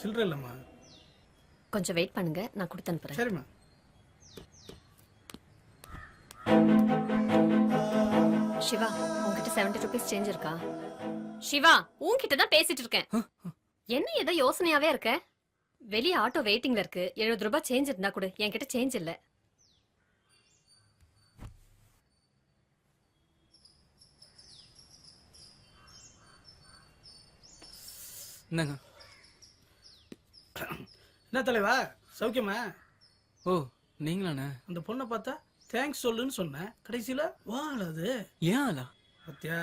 சில்லற இல்லம்மா. கொஞ்சம் வெயிட் பண்ணுங்க, நான் கொடுத்து அனுப்புறேன். சரிம்மா. சிவா, உன்கிட்ட 70 rupees சேஞ்ச் இருக்கா? சிவா, உன்கிட்ட தான் பேசிட்டு இருக்கேன். என்ன ஏதோ யோசனையாவே இருக்க? வெளிய ஆட்டோ வெயிட்டிங்ல இருக்கு. 70 ரூபாய் சேஞ்ச் இருந்தா கொடு. என்கிட்ட சேஞ்ச் இல்ல. என்னங்க? என்ன தலைவா, சௌக்கியமா? ஓ, நீங்களாண்ணே? அந்த பொண்ணை பார்த்தா தேங்க்ஸ் சொல்லுன்னு சொன்னேன், கடைசியில வாழது. ஏன் ஆளா? பத்தியா,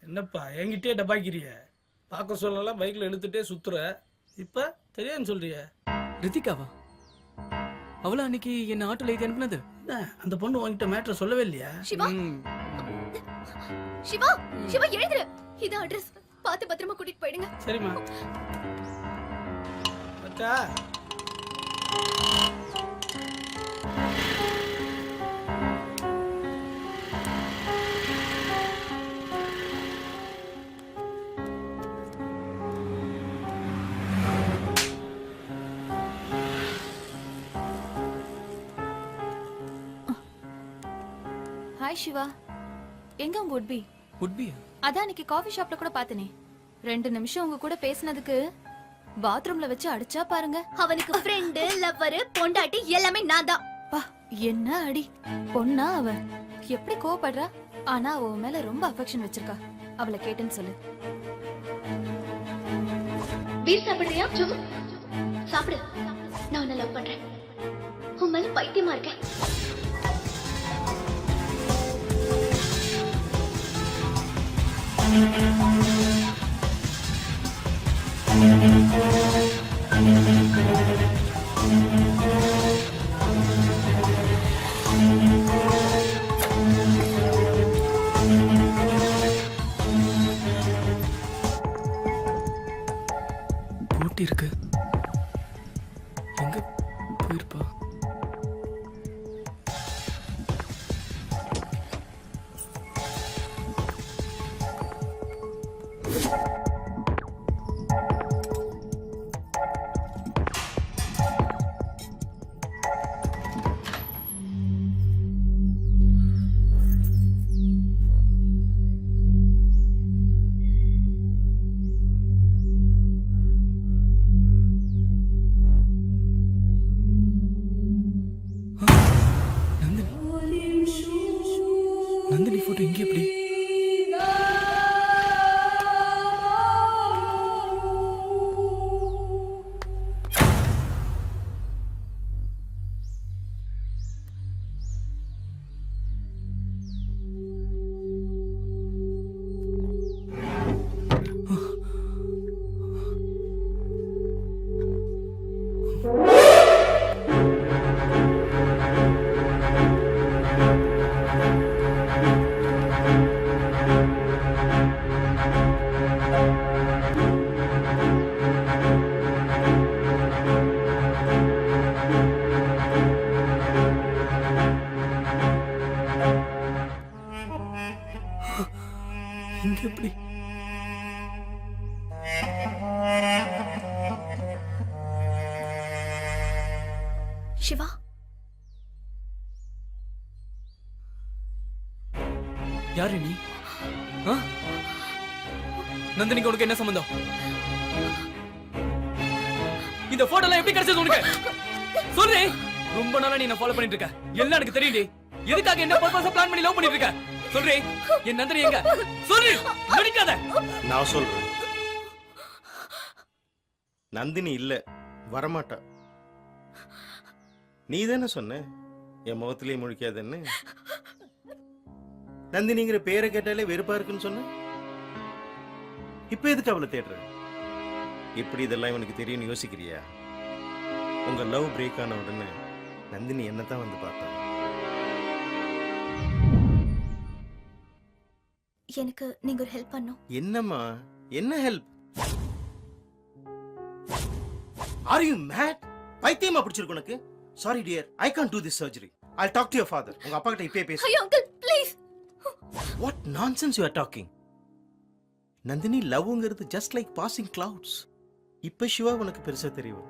என்னப்பா என்கிட்டயே டபாக்கிறிய? பார்க்க சொல்லலாம் பைக்ல எடுத்துட்டே சுத்துற, இப்ப தெரியாதுன்னு சொல்றிய? ரித்திகாவா? அவளா அன்னைக்கு என்ன ஆட்டோல ஏத்தி அனுப்புனது? அந்த பொண்ணு உன்கிட்ட மேட்டர் சொல்லவே இல்லையா? சிவா, சிவா, சிவா எழுதுற. இது அட்ரஸ், பார்த்து பத்திரமா கூட்டிட்டு போயிடுங்க. சரிம்மா. அக்கா, ஹாய் சிவா, எங்க உங்க உட்பி? உட்பியா? அதான் அன்னைக்கு காஃபி ஷாப்ல கூட பார்த்தனே. 2 நிமிஷம் உங்க கூட பேசினதுக்கு பாத்ரூம்ல வச்சு அடிச்சா பாருங்க. அவனுக்கு ஃப்ரெண்ட், லவ்வர், பொண்டாட்டி எல்லாமே நான் தான். பா, என்ன அடி பொண்ணா அவ? எப்படி கோவப்படுறா? ஆனா அவ மேல ரொம்ப அஃபெக்ஷன் வச்சிருக்கா. அவளை கேட்டுன்னு சொல்லு. பீர் சாப்பிடுறியா? சும்மா சாப்பிடு. நான் உன்னை லவ் பண்றேன். உன் மேல பைத்தியமா இருக்கேன். போட்டி இருக்கு. எங்க போயிருப்பா? இங்க எப்படி? சிவா, யாரு நீ? ஆ? நந்தினிக்கு உனக்கு என்ன சம்பந்தம்? இந்த போட்டோலாம் எப்படி கிடைச்சது உனக்கு? சொல்லு. ரொம்ப நாளா நீ என்ன ஃபாலோ பண்ணிட்டு இருக்க. எல்லாம் எனக்கு தெரியும்டி. எதுக்காக என்ன பர்பஸா பிளான் பண்ணி லவ் பண்ணிட்டு இருக்க? சொல்றே. என் நந்தினி எங்க? சொல்லு. நடிக்காத. நான் சொல்றேன். நந்தினி இல்ல, வரமாட்டா. நீ தானே சொன்ன என் முகத்திலேயே முழிக்காதன்னு. நந்தினிங்கிற பேரை கேட்டாலே வெறுப்பா இருக்குன்னு சொன்ன. இப்ப எதுக்கு அவளை தேடுற? எப்படி இதெல்லாம் இவனுக்கு தெரியும்னு யோசிக்கிறியா? உங்க லவ் பிரேக் ஆன உடனே நந்தினி என்னதான் வந்து பார்த்தா. எனக்கு நீங்க ஒரு ஹெல்ப் பண்ணும். என்னம்மா? என்ன ஹெல்ப்? Are you mat? பைத்தியமா பிடிச்சிருக்கு உனக்கு? Sorry dear, I can't to this surgery. I'll talk to your father. உங்க அப்பா கிட்ட இப்பவே பேசு. ஐயோ uncle please. What nonsense you are talking? Nandini, லவ்ங்கிறது just like passing clouds. இப்ப சிவா உனக்கு பெருசா தெரியும்.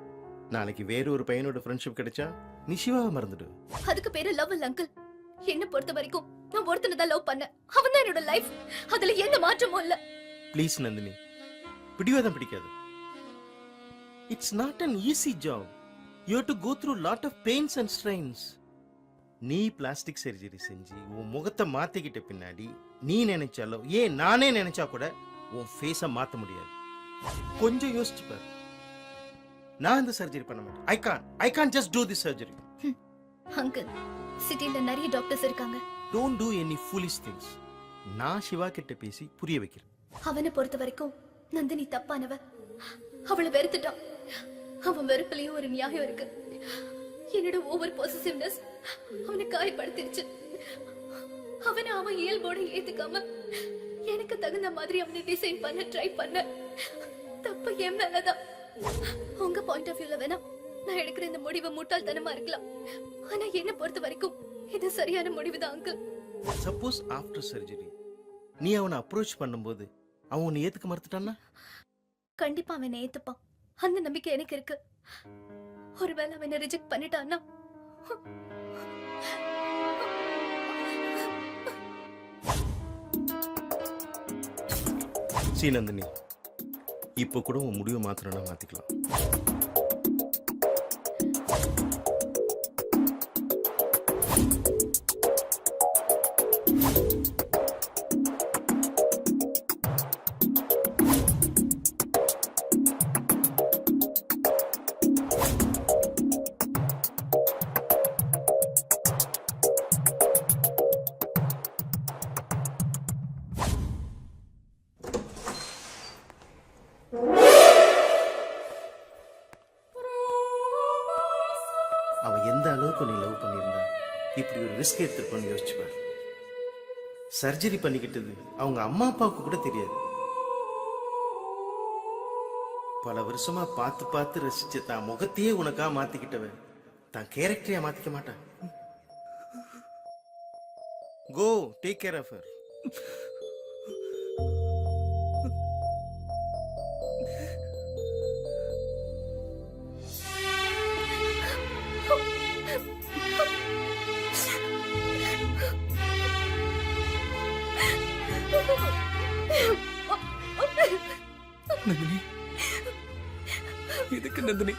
நாளைக்கு வேற ஒரு பையனோட ஃப்ரெண்ட்ஷிப் கிடைச்சா நீ சிவாவை மறந்துடு. அதுக்கு பேரு லவ் இல்ல அங்கிள். என்ன பொறுத்த வரைக்கும் நான் ஒருத்தனை தான் லவ் பண்ணேன். அவன் தான் என்னோட லைஃப். அதுல எந்த மாற்றமும் இல்ல. ப்ளீஸ் நந்தினி, பிடிவாதம் பிடிக்காது. It's not an easy job. You have to go through lot of pains and strains. நீ பிளாஸ்டிக் சர்ஜரி செஞ்சு உன் முகத்தை மாத்திக்கிட்ட பின்னாடி நீ நினைச்சாலோ ஏன் நானே நினைச்சா கூட உன் ஃபேஸை மாத்த முடியாது. கொஞ்சம் யோசிச்சு பாரு. நான் இந்த சர்ஜரி பண்ண மாட்டேன். I can't just do this surgery. Uncle, சிட்டில நிறைய டாக்டர்ஸ் இருக்காங்க. Don't do any foolish things. நான் சிவா கிட்ட பேசி புரிய வைக்கிறேன். அவனை பொறுத்த வரைக்கும் நந்தினி தப்பானவ. அவளை வெறுத்துட்டான். அவன் வெறுப்புலயும் ஒரு நியாயம் இருக்கு. என்னோட ஓவர் பொசசிவ்னஸ் அவனை காயப்படுத்திருச்சு. அவன் இயல்போட ஏத்துக்காம எனக்கு தகுந்த மாதிரி அவனை டிசைன் பண்ண ட்ரை பண்ண. தப்பு என் மேலதான். உங்க பாயிண்ட் ஆஃப் வியூல வேணா நான் எடுக்கிற இந்த முடிவு முட்டாள்தனமா இருக்கலாம். ஆனா என்ன பொறுத்த வரைக்கும் இது சரியான முடிவுதான் அங்கிள். சப்போஸ் ஆஃப்டர் சர்ஜரி நீ அவனை அப்ரோச் பண்ணும்போது அவன் உன்னை ஏத்துக்க மறுத்துட்டான்னா? கண்டிப்பா அவனை ஏத்துப்பான். அந்த நம்பிக்கை எனக்கு இருக்கு. ஒருவேளை அவனை ரிஜெக்ட் பண்ணிட்டான்னா சீனந்தினி, இப்போ கூட உன் முடிவை மாத்திரனா மாத்திக்கலாம். அவ எந்த அளவுக்கு நீ லவ் பண்ணியிருந்தா இப்படி ஒரு ரிஸ்க் எடுத்துருப்போன்னு யோசிச்சுப்பார். சர்ஜரி பண்ணிக்கிட்டது அவங்க அம்மா அப்பாவுக்கு கூட தெரியாது. பல வருஷமா பார்த்து பார்த்து ரசிச்ச தான் முகத்தையே உனக்கா மாத்திக்கிட்டவன் தான் கேரக்டரையா மாத்திக்க மாட்டான். Go take care of her. Nandini, எதுக்கு நந்தினி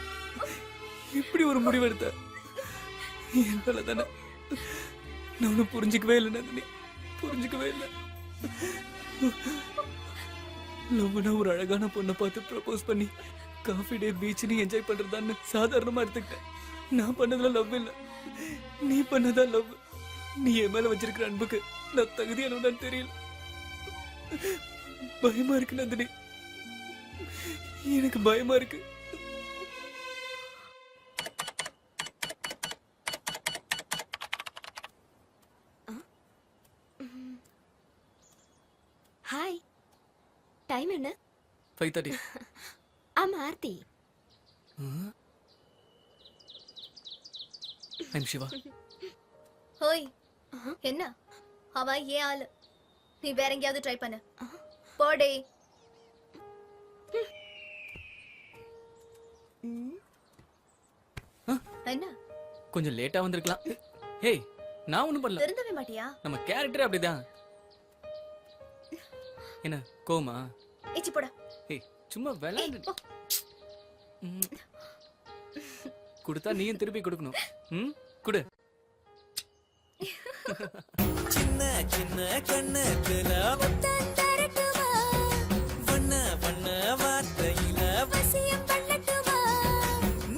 இப்படி ஒரு முடிவு எடுத்த? என்னால தானே. நான் ஒன்னும் புரிஞ்சுக்கவே இல்லை நந்தினி, புரிஞ்சுக்கவே இல்லை. லவ்னா ஒரு அழகான பொண்ணை பார்த்து ப்ரப்போஸ் பண்ணி காஃபி டே பீச்னு என்ஜாய் பண்றதான்னு சாதாரணமா எடுத்துக்கிட்டேன். நான் பண்ணதுல லவ் இல்லை, நீ பண்ணதா லவ். நீ என் மேல வச்சிருக்கிற அன்புக்கு நான் தகுதியானவனான்னு தெரியல. பயமா இருக்கு நந்தினி, எனக்கு பயமா இருக்கு. ஹாய், டைம் என்ன? 5:30. ஆமா ஆர்த்தி. ஐம் சிவா. ஹோய், என்ன அவ ஏன் ஆளு? நீ வேற எங்கேயாவது ட்ரை பண்ண. போடே. என்ன கொஞ்சம் லேட்டா வந்திருக்கலாம். ஹேய், நான் ஒண்ணும் பண்ணல. திருந்தவே மாட்டியா? நம்ம கேரக்டர் அப்படிதான். என்ன கோமா? ஏச்சி போடா. ஏய், சும்மா விளையாடு. கொடுத்தா நீயும் திருப்பி கொடுக்கணும். குடு. சின்ன சின்ன கண்ணத்துல வண்ண வண்ண வார்த்தையில வசியம் பண்ணட்டுமா?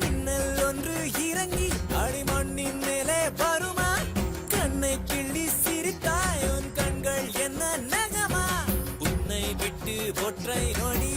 மின்னல் ஒன்று இறங்கி அடிமண்ணின் மேலே வருமா? கண்ணை கிள்ளி சிரித்தாய் உன் கண்கள் என்ன நகமா? உன்னை விட்டு ஒற்றை நொடி